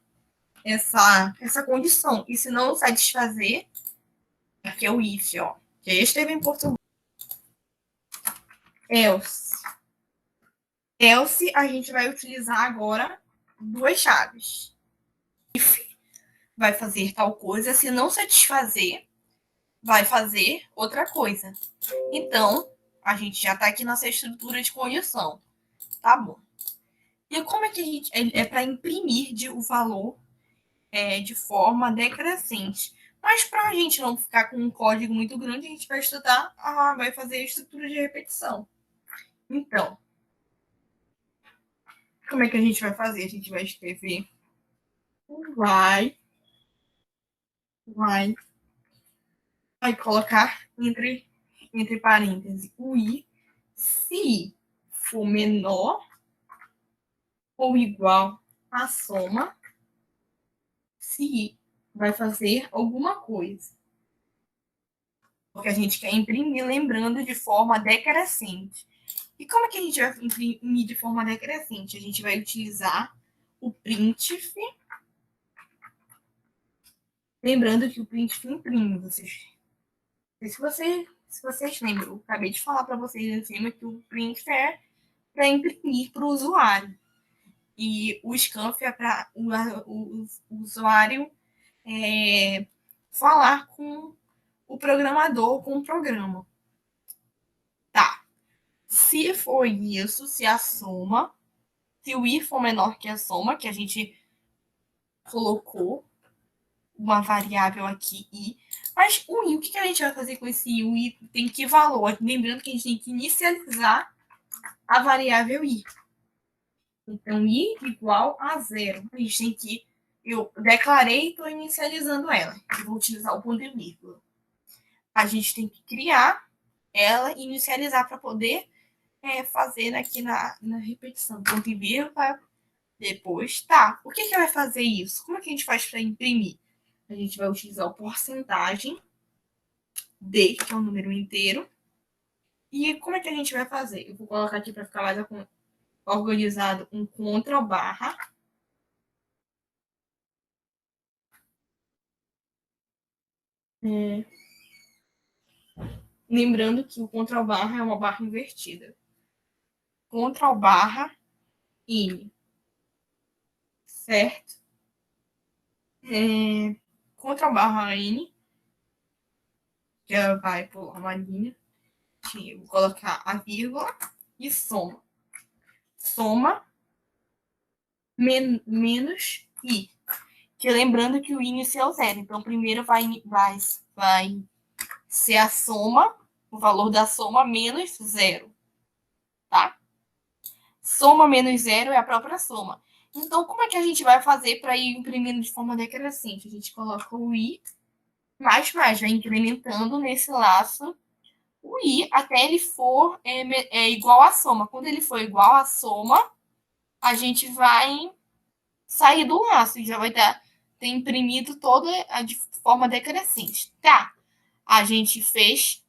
condição. E se não satisfazer, aqui é o if, ó, que esteve em português. Else. Else, a gente vai utilizar agora duas chaves. If vai fazer tal coisa, se não satisfazer, vai fazer outra coisa. Então, a gente já está aqui nessa estrutura de condição. Tá bom. E como é que a gente... É para imprimir o valor de forma decrescente. Mas para a gente não ficar com um código muito grande, a gente vai estudar, vai fazer a estrutura de repetição. Então, como é que a gente vai fazer? A gente vai escrever vai colocar entre parênteses o i, se for menor ou igual à soma, se vai fazer alguma coisa. Porque a gente quer imprimir, lembrando, de forma decrescente. E como é que a gente vai imprimir de forma decrescente? A gente vai utilizar o printf. Lembrando que o printf imprime. Se vocês lembram, eu acabei de falar para vocês acima que o printf é para imprimir para o usuário. E o scanf é para o usuário falar com o programador, com o programa. Tá. Se for isso, se o i for menor que a soma, que a gente colocou uma variável aqui, i, mas o i, o que a gente vai fazer com esse i? O i tem que valor? Lembrando que a gente tem que inicializar a variável i. Então, i igual a 0. A gente tem que... Eu declarei e estou inicializando ela. Eu vou utilizar o ponto e vírgula. A gente tem que criar ela e inicializar para poder fazer aqui na repetição. Ponto e vírgula, depois, tá. O que vai fazer isso? Como é que a gente faz para imprimir? A gente vai utilizar o porcentagem D, que é um número inteiro. E como é que a gente vai fazer? Eu vou colocar aqui para ficar mais organizado um Ctrl barra. Lembrando que o Ctrl barra é uma barra invertida. Ctrl barra in. Certo? Ctrl barra in. Que vai pular uma linha. Eu vou colocar a vírgula e soma. Soma menos i. Que lembrando que o índice é o zero. Então, primeiro vai ser a soma, o valor da soma menos zero. Tá? Soma menos zero é a própria soma. Então, como é que a gente vai fazer para ir imprimindo de forma decrescente? A gente coloca o i mais, vai incrementando nesse laço o i até ele for igual à soma. Quando ele for igual à soma, a gente vai sair do laço e já vai estar tem imprimido toda de forma decrescente. Tá, a gente fez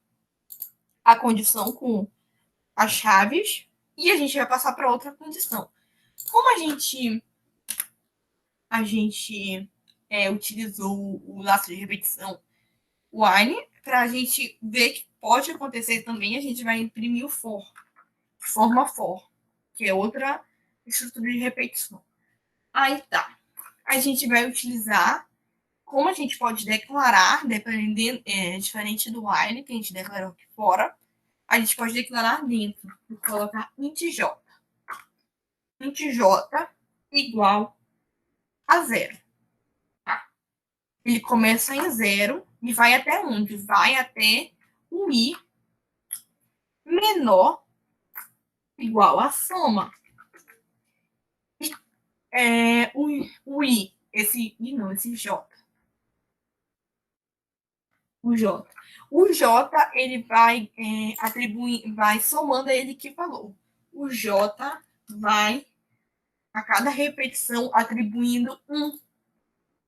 a condição com as chaves e a gente vai passar para outra condição. Como a gente utilizou o laço de repetição while, para a gente ver que pode acontecer também, a gente vai imprimir o for, forma for, que é outra estrutura de repetição. Aí tá. A gente vai utilizar, como a gente pode declarar, dependendo, diferente do while, que a gente declarou aqui fora, a gente pode declarar dentro. Vou colocar int j. Int j igual a 0. Tá? Ele começa em 0 e vai até onde? Vai até o i menor igual a soma. O i, esse i não, esse j. O j. O j, ele vai atribuir, vai somando a ele que falou. O j vai, a cada repetição, atribuindo um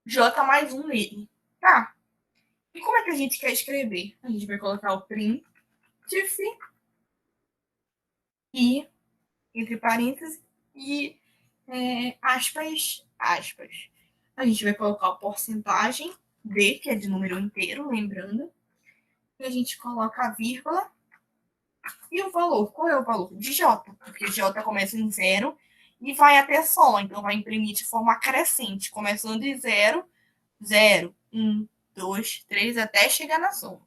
j mais um nele. Tá? E como é que a gente quer escrever? A gente vai colocar o printf e, entre parênteses, e aspas, aspas. A gente vai colocar a porcentagem D, que é de número inteiro, lembrando. E a gente coloca a vírgula e o valor. Qual é o valor? De J, porque J começa em 0 e vai até soma. Então, vai imprimir de forma crescente, começando em 0, 0, 1, 2, 3, até chegar na soma.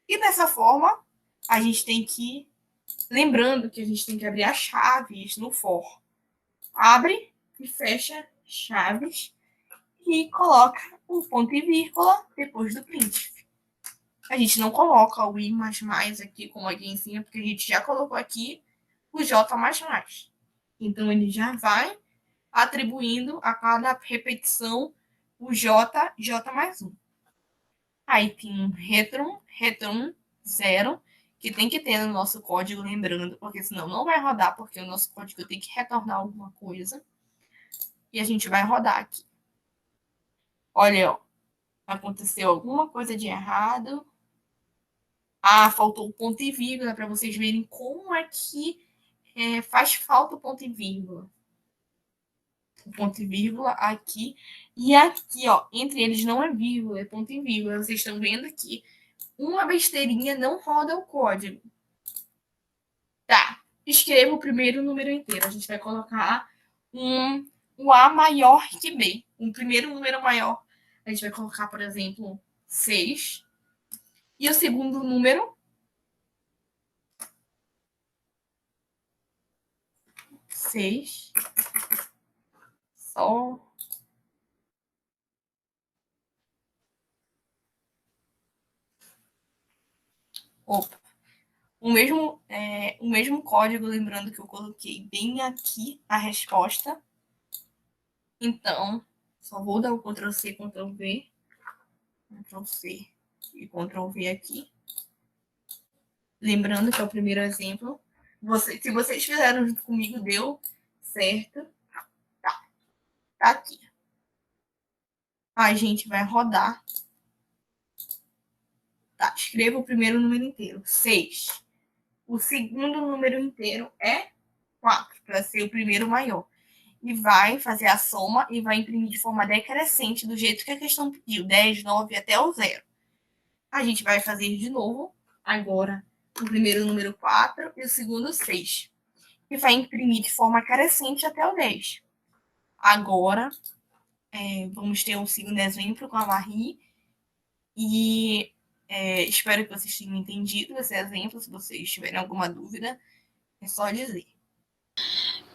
E dessa forma, a gente tem que... Lembrando que a gente tem que abrir as chaves no for. Abre e fecha chaves e coloca um ponto e vírgula depois do printf. A gente não coloca o i++ aqui como aqui em cima, porque a gente já colocou aqui o j++. Então, ele já vai atribuindo a cada repetição o j mais 1. Aí tem um return 0, que tem que ter no nosso código, lembrando, porque senão não vai rodar, porque o nosso código tem que retornar alguma coisa. E a gente vai rodar aqui. Olha, ó, aconteceu alguma coisa de errado. Ah, faltou o ponto e vírgula, para vocês verem como é que faz falta o ponto e vírgula. O ponto e vírgula aqui. E aqui, ó, entre eles não é vírgula, é ponto e vírgula. Vocês estão vendo aqui. Uma besteirinha não roda o código. Tá. Escreva o primeiro número inteiro. A gente vai colocar um A maior que B. Um primeiro número maior. A gente vai colocar, por exemplo, 6. E o segundo número, 6. Só. Opa. O mesmo código, lembrando que eu coloquei bem aqui a resposta. Então, só vou dar o Ctrl+C, Ctrl+V. Ctrl+C e Ctrl+V aqui. Lembrando que é o primeiro exemplo. Se vocês fizeram junto comigo, deu certo. Tá aqui. A gente vai rodar. Tá, escreva o primeiro número inteiro. 6. O segundo número inteiro é 4, para ser o primeiro maior. E vai fazer a soma e vai imprimir de forma decrescente, do jeito que a questão pediu, 10, 9 até o 0. A gente vai fazer de novo, agora, o primeiro número 4 e o segundo 6. E vai imprimir de forma crescente até o 10. Agora, vamos ter um segundo exemplo com a Marie. E espero que vocês tenham entendido esse exemplo. Se vocês tiverem alguma dúvida, é só dizer.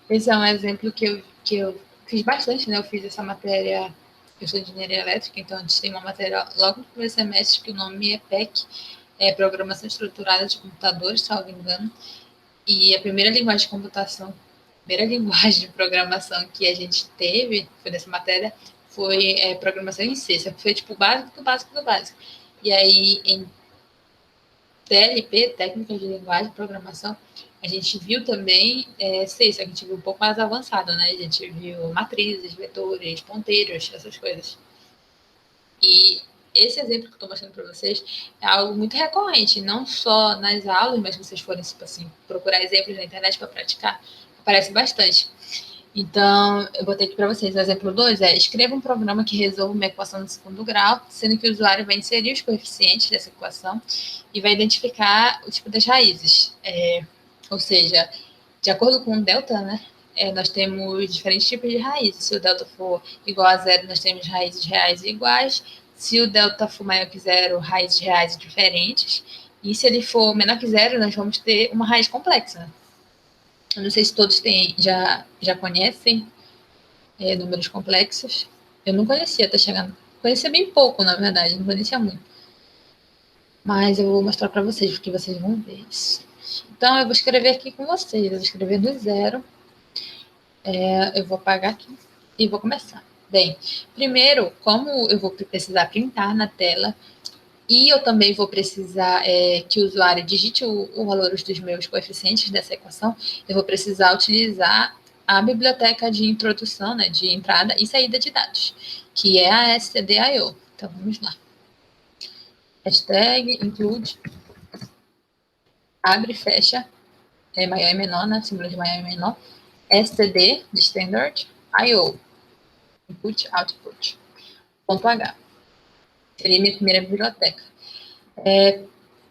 Esse é um exemplo que eu fiz bastante, né? Eu fiz essa matéria, eu sou de engenharia elétrica, então a gente tem uma matéria logo no primeiro semestre que o nome é PEC, Programação Estruturada de Computadores, se não me engano. E a primeira linguagem de computação, a primeira linguagem de programação que a gente teve, foi nessa matéria, foi programação em C, foi tipo o básico do básico do básico. E aí, em TLP, Técnicas de Linguagem de Programação, a gente viu também C, só que a gente viu um pouco mais avançado, né? A gente viu matrizes, vetores, ponteiros, essas coisas. E esse exemplo que eu estou mostrando para vocês é algo muito recorrente, não só nas aulas, mas se vocês forem, tipo assim, procurar exemplos na internet para praticar, aparece bastante. Então, eu botei aqui para vocês. O exemplo 2 é: escreva um programa que resolva uma equação de segundo grau, sendo que o usuário vai inserir os coeficientes dessa equação e vai identificar o tipo das raízes. Ou seja, de acordo com o delta, né, nós temos diferentes tipos de raízes. Se o delta for igual a zero, nós temos raízes reais e iguais. Se o delta for maior que zero, raízes reais diferentes. E se ele for menor que zero, nós vamos ter uma raiz complexa. Eu não sei se todos já conhecem números complexos. Eu não conhecia, tá chegando. Conhecia bem pouco, na verdade, não conhecia muito. Mas eu vou mostrar para vocês, porque vocês vão ver isso. Então, eu vou escrever aqui com vocês. Eu vou escrever do zero. Eu vou apagar aqui e vou começar. Bem, primeiro, como eu vou precisar printar na tela, e eu também vou precisar que o usuário digite o valor dos meus coeficientes dessa equação, eu vou precisar utilizar a biblioteca de introdução, né, de entrada e saída de dados, que é a stdio. Então, vamos lá. Hashtag include, abre e fecha, maior e menor, né, símbolo de maior e menor, std, de standard, io, input, output, ponto H. Seria minha primeira biblioteca.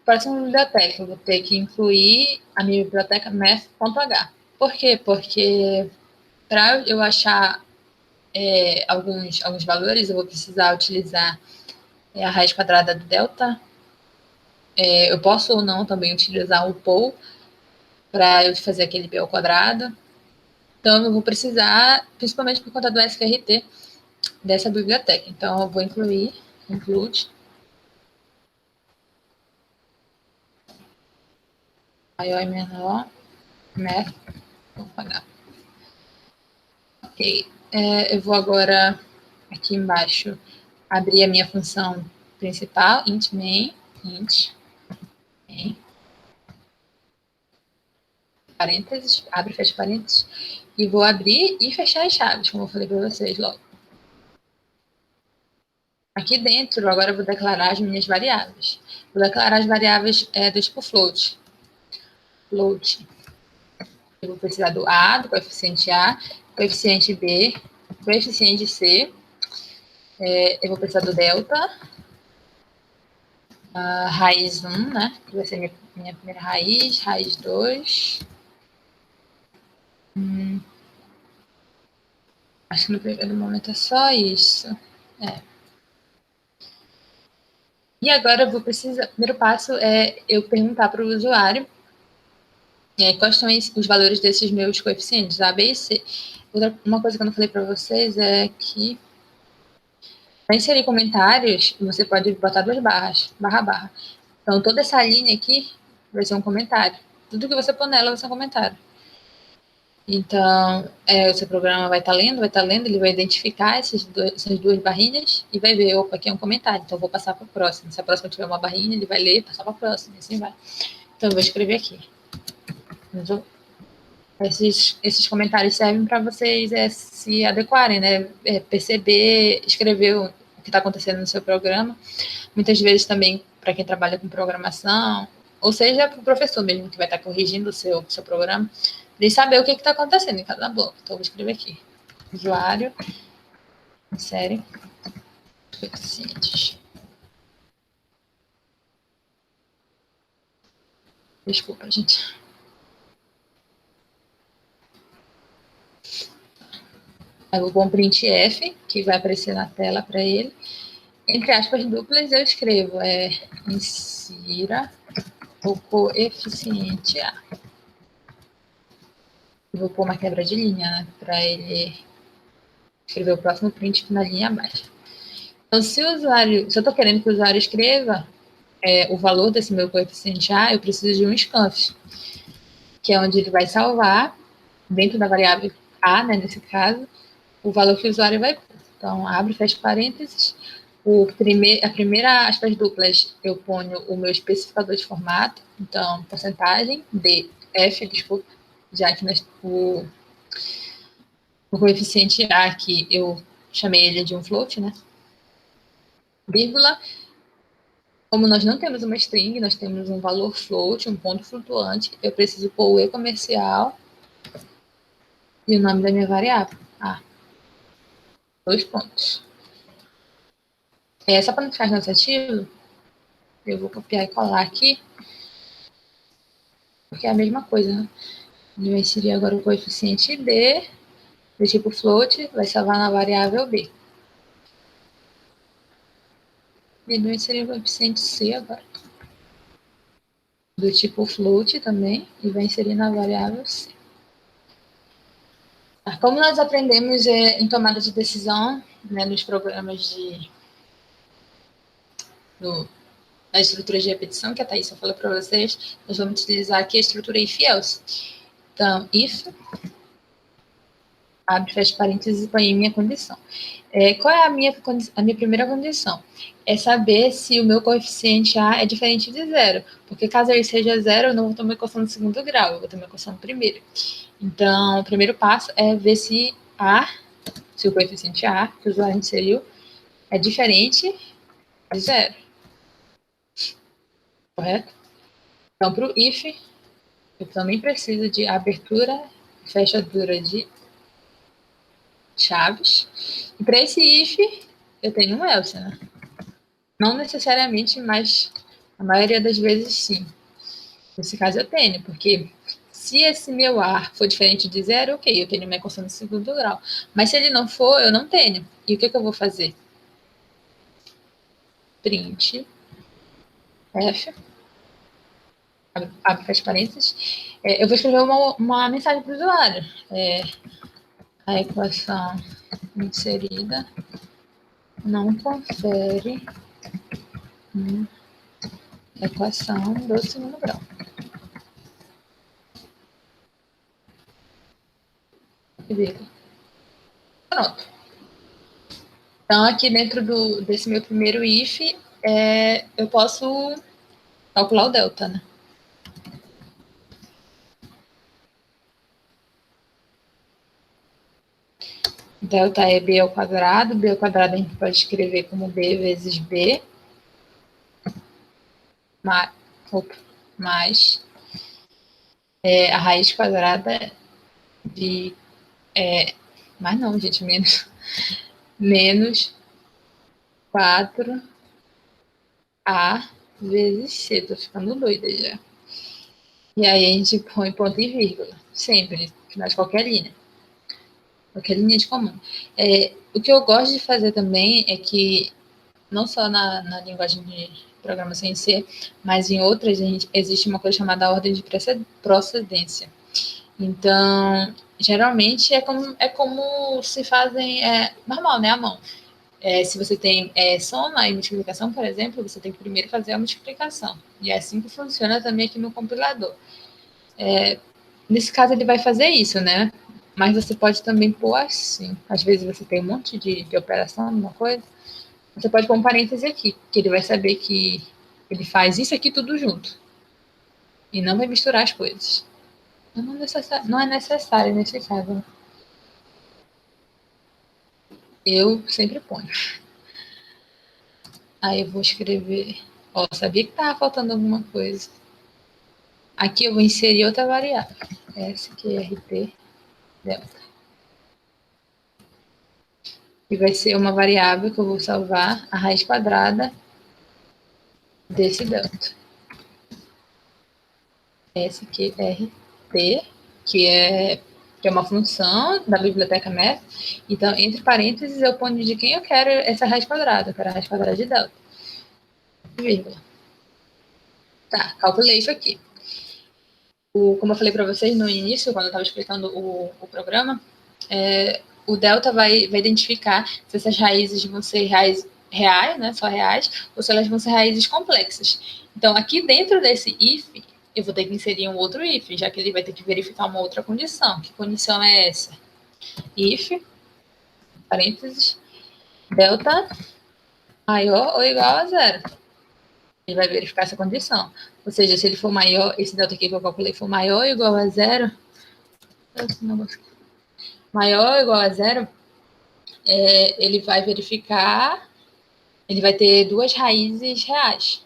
Próxima biblioteca, eu vou ter que incluir a minha biblioteca math.h. Por quê? Porque para eu achar alguns valores, eu vou precisar utilizar a raiz quadrada do delta. Eu posso ou não também utilizar o pol para eu fazer aquele p ao quadrado. Então, eu vou precisar, principalmente por conta do SQRT, dessa biblioteca. Então, eu vou include maior e menor, math.h. Ok. Eu vou agora, aqui embaixo, abrir a minha função principal, int main, parênteses, abre e fecha parênteses, e vou abrir e fechar as chaves, como eu falei para vocês logo. Aqui dentro, agora eu vou declarar as minhas variáveis. Vou declarar as variáveis do tipo float. Float. Eu vou precisar do A, do coeficiente A, coeficiente B, coeficiente C. Eu vou precisar do delta, raiz 1, né? Que vai ser minha primeira raiz 2. Acho que no primeiro momento é só isso. E agora eu vou precisar. O primeiro passo é eu perguntar para o usuário quais são os valores desses meus coeficientes, A, B e C. Uma coisa que eu não falei para vocês é que para inserir comentários, você pode botar 2 barras, barra. Então, toda essa linha aqui vai ser um comentário. Tudo que você pôr nela vai ser um comentário. Então, o seu programa vai estar lendo, ele vai identificar essas duas barrinhas e vai ver, opa, aqui é um comentário, então eu vou passar para a próxima. Se a próxima tiver uma barrinha, ele vai ler e passar para a próxima, e assim vai. Então, eu vou escrever aqui. Esses comentários servem para vocês se adequarem, né? Perceber, escrever o que está acontecendo no seu programa. Muitas vezes também para quem trabalha com programação, ou seja, para o professor mesmo que vai estar corrigindo o seu programa, de saber o que está acontecendo em cada bloco. Então, eu vou escrever aqui. Usuário, insere, coeficientes. Desculpa, gente. Aí eu vou pôr um printf, que vai aparecer na tela para ele. Entre aspas duplas, eu escrevo insira o coeficiente A. Eu vou pôr uma quebra de linha, né, para ele escrever o próximo print na linha abaixo. Então, se eu estou querendo que o usuário escreva o valor desse meu coeficiente A, eu preciso de um scanf, que é onde ele vai salvar, dentro da variável A, né, nesse caso, o valor que o usuário vai pôr. Então, abre e fecha parênteses. A primeira aspas duplas, eu ponho o meu especificador de formato, então, porcentagem, F, desculpa, já que o coeficiente A aqui, eu chamei ele de um float, né? vírgula. Como nós não temos uma string, nós temos um valor float, um ponto flutuante, eu preciso pôr o e-comercial e o nome da minha variável. 2 pontos. Só para não ficar cansativo, eu vou copiar e colar aqui, porque é a mesma coisa, né? Ele vai inserir agora o coeficiente D, do tipo float, vai salvar na variável B. Ele vai inserir o coeficiente C agora, do tipo float também, e vai inserir na variável C. Como nós aprendemos em tomada de decisão, né, nos programas na estrutura de repetição, que a Thaís falou para vocês, nós vamos utilizar aqui a estrutura if-else. Então, if, abre, fecha parênteses e põe em minha condição. Qual é a minha primeira condição? É saber se o meu coeficiente A é diferente de zero, porque caso ele seja zero, eu não vou ter uma equação no segundo grau, eu vou ter uma equação no primeiro. Então, o primeiro passo é ver se o coeficiente A, que o usuário inseriu, é diferente de zero. Correto? Então, para o if, eu também preciso de abertura e fechadura de chaves. E para esse if, eu tenho um else, né? Não necessariamente, mas a maioria das vezes sim. Nesse caso eu tenho, porque se esse meu A for diferente de zero, ok, eu tenho uma equação de segundo grau. Mas se ele não for, eu não tenho. E o que eu vou fazer? Print F, abre fecha parênteses. Eu vou escrever uma mensagem para o usuário. A equação inserida não confere equação do segundo grau. Pronto. Então, aqui dentro desse meu primeiro if, eu posso calcular o delta, né? Delta é b ao quadrado. B ao quadrado a gente pode escrever como b vezes b mais a raiz quadrada de... mais não, gente, menos 4a vezes c. Tô ficando doida já. E aí a gente põe ponto e vírgula, sempre, no final de qualquer linha. Qualquer linha de comando. O que eu gosto de fazer também é que, não só na linguagem de programação em C, mas em outras, existe uma coisa chamada ordem de procedência. Então, geralmente é como se fazem normal, né, à mão. Se você tem soma e multiplicação, por exemplo, você tem que primeiro fazer a multiplicação. E é assim que funciona também aqui no compilador. Nesse caso, ele vai fazer isso, né? Mas você pode também pôr assim. Às vezes você tem um monte de operação numa coisa. Você pode pôr um parêntese aqui, que ele vai saber que ele faz isso aqui tudo junto. E não vai misturar as coisas. Não é necessário nesse caso. Eu sempre ponho. Aí eu vou escrever. Sabia que estava faltando alguma coisa. Aqui eu vou inserir outra variável. SQRT delta. E vai ser uma variável que eu vou salvar a raiz quadrada desse delta. SQRT, que é uma função da biblioteca math. Então, entre parênteses, eu ponho de quem eu quero essa raiz quadrada. Eu quero a raiz quadrada de delta. Vírgula. Tá, calculei isso aqui. Como eu falei para vocês no início, quando eu estava explicando o programa, o delta vai identificar se essas raízes vão ser raízes reais, né, só reais, ou se elas vão ser raízes complexas. Então, aqui dentro desse if, eu vou ter que inserir um outro if, já que ele vai ter que verificar uma outra condição. Que condição é essa? If, parênteses, delta maior ou igual a zero. Ele vai verificar essa condição. Ou seja, se ele for maior, esse delta aqui que eu calculei for maior ou igual a zero, maior ou igual a zero, ele vai verificar ele vai ter duas raízes reais.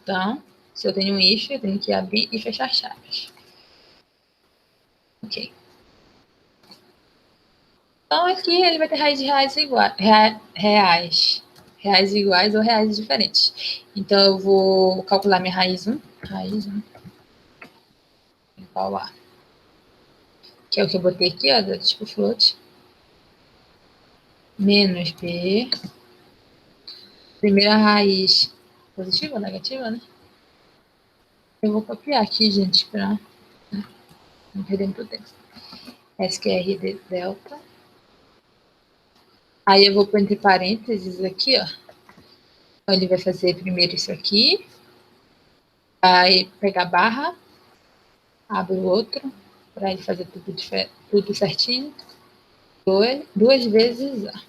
Então, se eu tenho um if, eu tenho que abrir e fechar chaves. Ok. Então, aqui ele vai ter raízes reais iguais. Reais iguais ou reais diferentes. Então, eu vou calcular minha raiz 1. Raiz 1 igual a. Que é o que eu botei aqui, ó, do tipo float. Menos B. Primeira raiz positiva ou negativa, né? Eu vou copiar aqui, gente, para não perder muito tempo. SQR de delta. Aí eu vou pôr entre parênteses aqui, ó. Então, ele vai fazer primeiro isso aqui. Vai pegar barra. Abre o outro. Para ele fazer tudo certinho. Duas vezes A.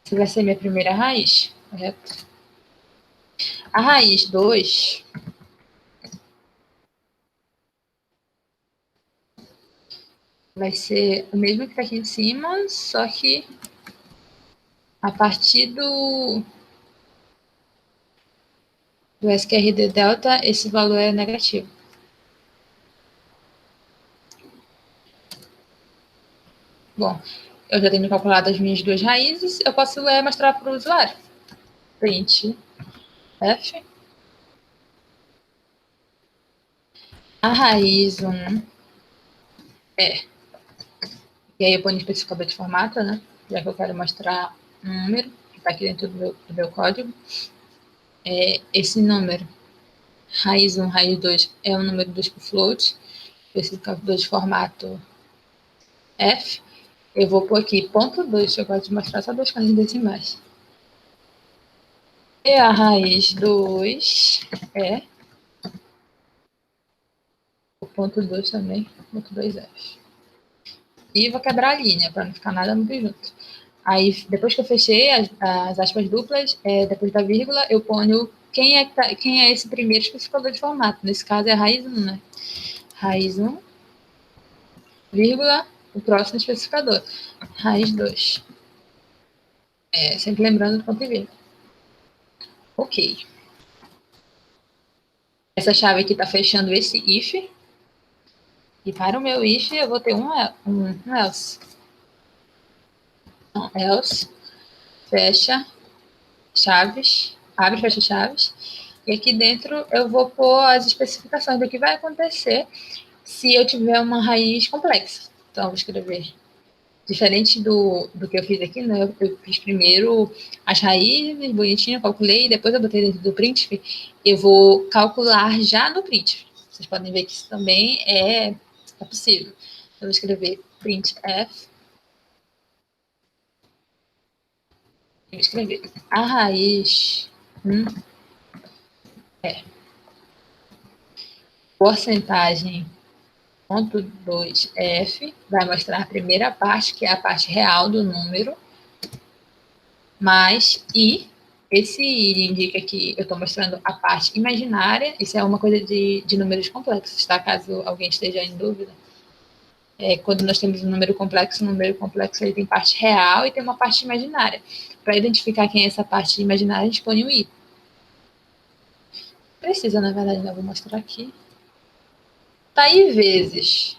Essa vai ser minha primeira raiz, correto? A raiz 2 vai ser o mesmo que está aqui em cima, só que a partir do SQRD delta, esse valor é negativo. Bom, eu já tenho calculado as minhas duas raízes, eu posso mostrar para o usuário. Print F. A raiz 1 é. E aí eu ponho o especificador de formato, né? Já que eu quero mostrar um número que está aqui dentro do meu código. Esse número, raiz 1, raiz 2, é um número do tipo float. Especificador de formato F. Eu vou pôr aqui ponto 2, eu gosto de mostrar só duas casas decimais. E a raiz 2 é o ponto 2 também, ponto 2F. E vou quebrar a linha, para não ficar nada muito junto. Aí, depois que eu fechei as aspas duplas, depois da vírgula, eu ponho quem é esse primeiro especificador de formato. Nesse caso é a raiz 1, né? Raiz 1, vírgula, o próximo especificador. Raiz 2. Sempre lembrando do ponto e vírgula. Ok. Essa chave aqui está fechando esse if. E para o meu if, eu vou ter um else. Então, else, fecha, chaves, abre e fecha chaves. E aqui dentro eu vou pôr as especificações do que vai acontecer se eu tiver uma raiz complexa. Então, eu vou escrever. Diferente do que eu fiz aqui, né? Eu fiz primeiro as raízes, bonitinho, calculei, e depois eu botei dentro do printf. Eu vou calcular já no printf. Vocês podem ver que isso também é possível. Eu vou escrever printf. Eu vou escrever a raiz é porcentagem ponto 2f, vai mostrar a primeira parte, que é a parte real do número, mais i. Esse i indica que eu estou mostrando a parte imaginária. Isso é uma coisa de números complexos, tá? Caso alguém esteja em dúvida. Quando nós temos um número complexo, ele tem parte real e tem uma parte imaginária. Para identificar quem é essa parte imaginária, a gente põe o i. Precisa, na verdade, não vou mostrar aqui. Tá aí vezes.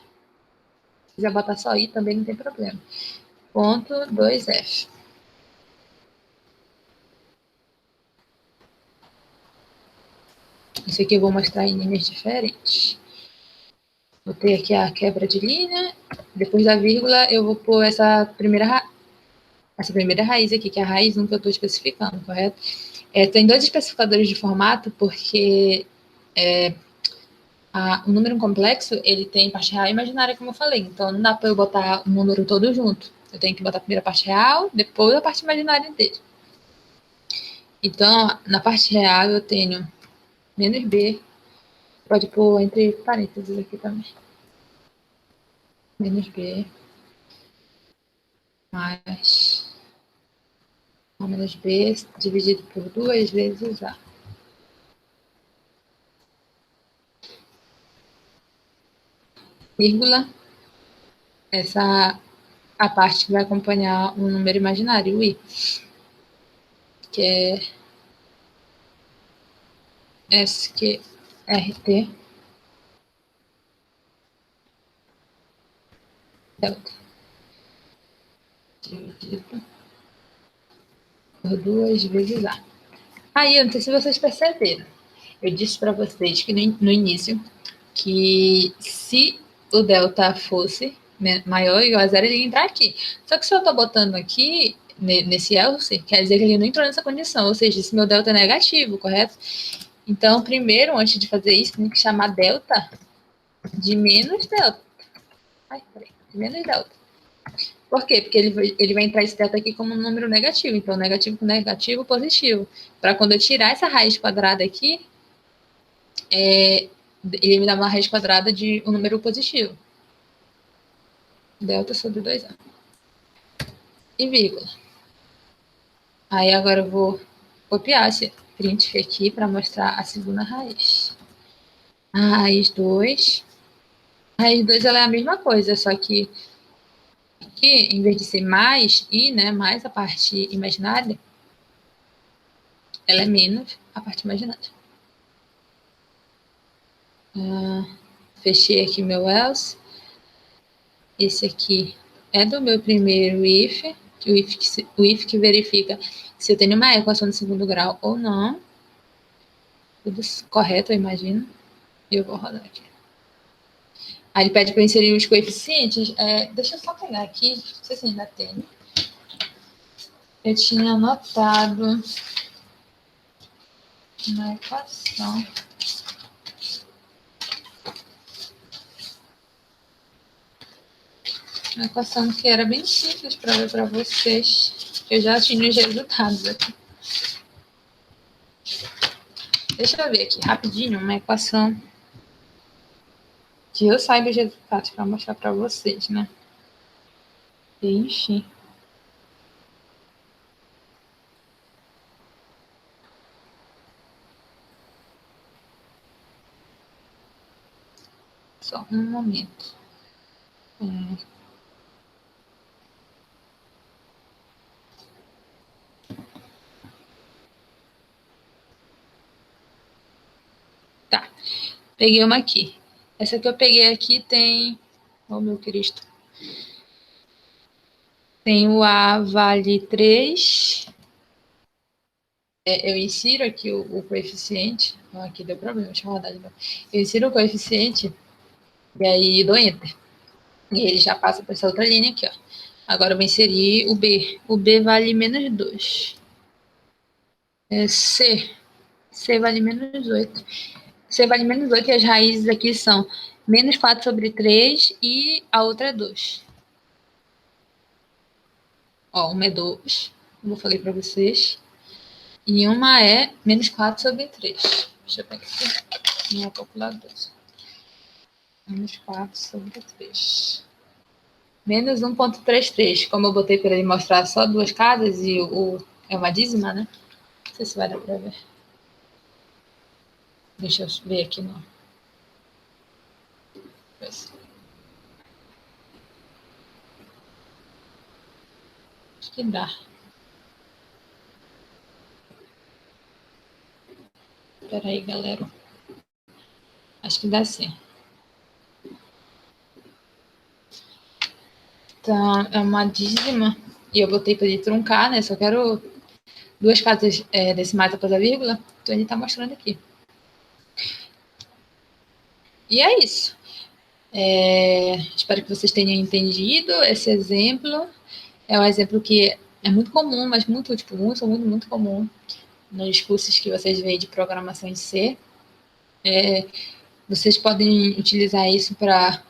Se quiser botar só i, também não tem problema. Ponto 2f. Isso aqui eu vou mostrar em linhas diferentes. Botei aqui a quebra de linha. Depois da vírgula, eu vou pôr essa primeira raiz aqui, que é a raiz 1 que eu estou especificando, correto? Tem dois especificadores de formato, porque o número complexo, ele tem parte real e imaginária, como eu falei. Então, não dá para eu botar o número todo junto. Eu tenho que botar primeiro a parte real, depois a parte imaginária dele. Então, na parte real, eu tenho menos b. Pode pôr entre parênteses aqui também. Menos b mais a menos b dividido por 2 vezes a. Vírgula, a parte que vai acompanhar um número imaginário, o i. que é SQRT delta dividido por 2 vezes A. Aí, eu não sei se vocês perceberam. Eu disse para vocês que no início que se o delta fosse maior ou igual a zero, ele ia entrar aqui. Só que se eu estou botando aqui, nesse else, quer dizer que ele não entrou nessa condição. Ou seja, se meu delta é negativo, correto? Então, primeiro, antes de fazer isso, tem que chamar delta de menos delta. Ai, peraí. De menos delta. Por quê? Porque ele vai entrar esse delta aqui como um número negativo. Então, negativo com negativo, positivo. Para quando eu tirar essa raiz quadrada aqui, ele me dá uma raiz quadrada de um número positivo. Delta sobre 2A. E vírgula. Aí agora eu vou copiar esse print aqui para mostrar a segunda raiz. A raiz 2. A raiz 2 ela é a mesma coisa, só que aqui, em vez de ser mais i, né, mais a parte imaginária, ela é menos a parte imaginária. Fechei aqui meu else. Esse aqui é do meu primeiro if, o if que verifica se eu tenho uma equação de segundo grau ou não. Tudo correto, eu imagino. E eu vou rodar aqui. Aí ele pede para inserir os coeficientes. Deixa eu só pegar aqui, não sei se ainda tem. Eu tinha anotado na equação. Uma equação que era bem simples para ver para vocês. Eu já tinha os resultados aqui. Deixa eu ver aqui rapidinho uma equação que eu saiba os resultados para mostrar para vocês, né? Enfim. Só um momento. Tá. Peguei uma aqui. Essa que eu peguei aqui tem... Oh, meu Cristo. Tem o A vale 3. Eu insiro aqui o coeficiente. Aqui deu problema, deixa eu rodar de novo. Eu insiro o coeficiente e aí dou Enter. E ele já passa para essa outra linha aqui, ó. Agora eu vou inserir o B. O B vale menos 2. C. C vale menos 8. C vale menos 8 e as raízes aqui são menos 4 sobre 3 e a outra é 2. Ó, uma é 2, como eu falei para vocês. E uma é menos 4 sobre 3. Deixa eu pegar aqui minha calculadora. Menos 4 sobre 3. Menos 1,33. Como eu botei para ele mostrar só duas casas e é uma dízima, né? Não sei se vai dar para ver. Deixa eu ver aqui no... Acho que dá. Espera aí, galera. Acho que dá sim. Então, é uma dízima. E eu botei para ele truncar, né? Só quero duas casas decimais após a vírgula. Então, ele está mostrando aqui. E é isso. Espero que vocês tenham entendido esse exemplo. É um exemplo que é muito comum, mas muito comum nos cursos que vocês veem de programação em C. Vocês podem utilizar isso para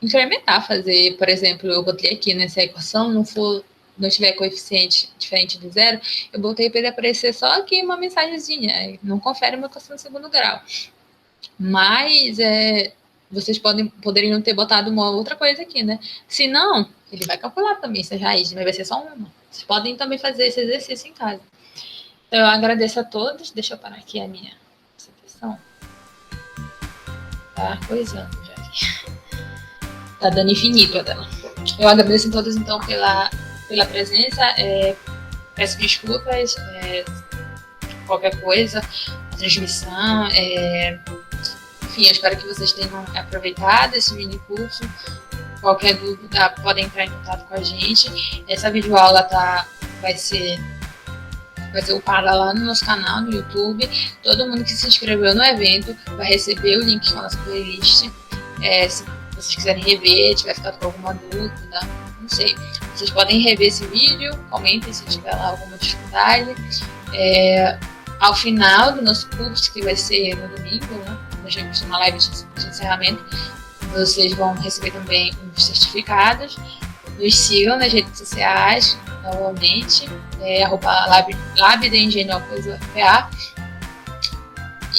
incrementar, fazer, por exemplo, eu botei aqui nessa equação, não tiver coeficiente diferente de zero, eu botei para ele aparecer só aqui uma mensagenzinha, não confere uma equação de segundo grau. Mas vocês poderiam ter botado uma outra coisa aqui, né? Se não, ele vai calcular também essas raízes, mas vai ser só uma. Vocês podem também fazer esse exercício em casa. Então, eu agradeço a todos. Deixa eu parar aqui a minha apresentação. Tá coisando já aqui. Tá dando infinito a tela. Eu agradeço a todos, então, pela presença. Peço desculpas qualquer coisa, a transmissão. Enfim, eu espero que vocês tenham aproveitado esse mini curso. Qualquer dúvida, podem entrar em contato com a gente. Essa videoaula vai ser upada lá no nosso canal, no YouTube. Todo mundo que se inscreveu no evento vai receber o link com a nossa playlist. Se vocês quiserem rever, tiver ficado com alguma dúvida, não sei. Vocês podem rever esse vídeo, comentem se tiver lá alguma dificuldade. Ao final do nosso curso, que vai ser no domingo, né? Nós temos uma live de encerramento. Vocês vão receber também os certificados. Nos sigam nas redes sociais, novamente, @Lab de Engenhópolis UFPA.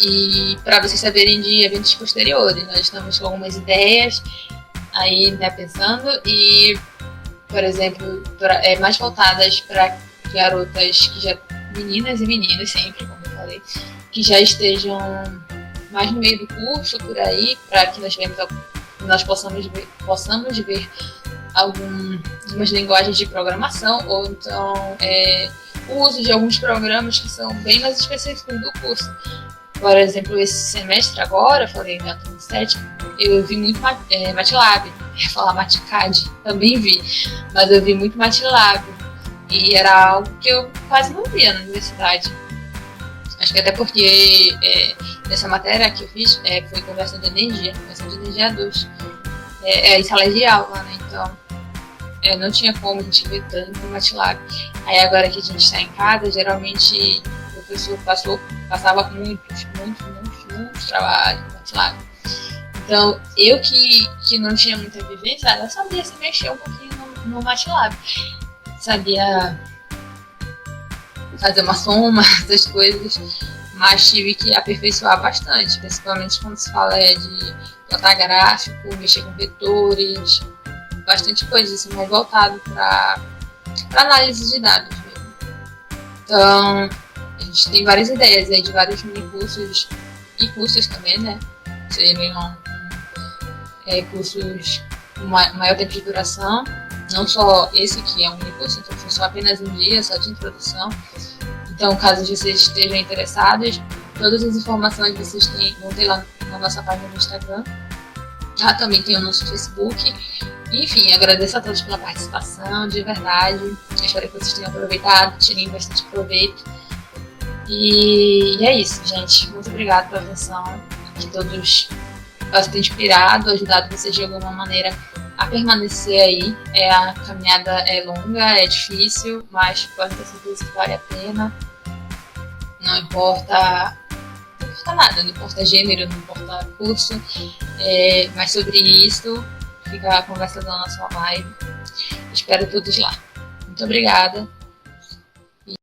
E para vocês saberem de eventos posteriores, nós estamos com algumas ideias aí, né, pensando, e, por exemplo, mais voltadas para garotas que já, meninas e meninos sempre, como eu falei, que já estejam mais no meio do curso, por aí, para que nós possamos ver algumas linguagens de programação, ou então o uso de alguns programas que são bem mais específicos do curso. Por exemplo, esse semestre agora, eu falei na 7, eu vi muito MATLAB, ia falar MATCAD, também vi, mas eu vi muito MATLAB, e era algo que eu quase não via na universidade. Acho que até porque nessa matéria que eu fiz foi conversão de energia 2, em sala de aula, né? Então não tinha como a gente ver tanto MATLAB. Aí agora que a gente está em casa, geralmente o professor passava muitos trabalhos no MATLAB. Então eu que não tinha muita vivência, eu sabia se mexer um pouquinho no MATLAB. Sabia fazer uma soma, essas coisas, mas tive que aperfeiçoar bastante, principalmente quando se fala de plotar gráfico, mexer com vetores, bastante coisa, assim, mais voltado para análise de dados mesmo. Então, a gente tem várias ideias aí de vários mini cursos e cursos também, né? Seriam cursos com maior tempo de duração, não só esse que é um mini curso, então foi só apenas um dia, só de introdução. Então, caso vocês estejam interessados, todas as informações vocês vão ter lá na nossa página do Instagram. Lá também tem o nosso Facebook. Enfim, agradeço a todos pela participação, de verdade. Espero que vocês tenham aproveitado, tirem bastante proveito. E é isso, gente. Muito obrigada pela atenção. Que todos possam ter inspirado, ajudado vocês de alguma maneira a permanecer aí. A caminhada é longa, é difícil, mas pode ter certeza que vale a pena. Não importa nada, não importa gênero, não importa curso. Mas sobre isso, fica a conversa da nossa live. Espero todos lá. Muito obrigada.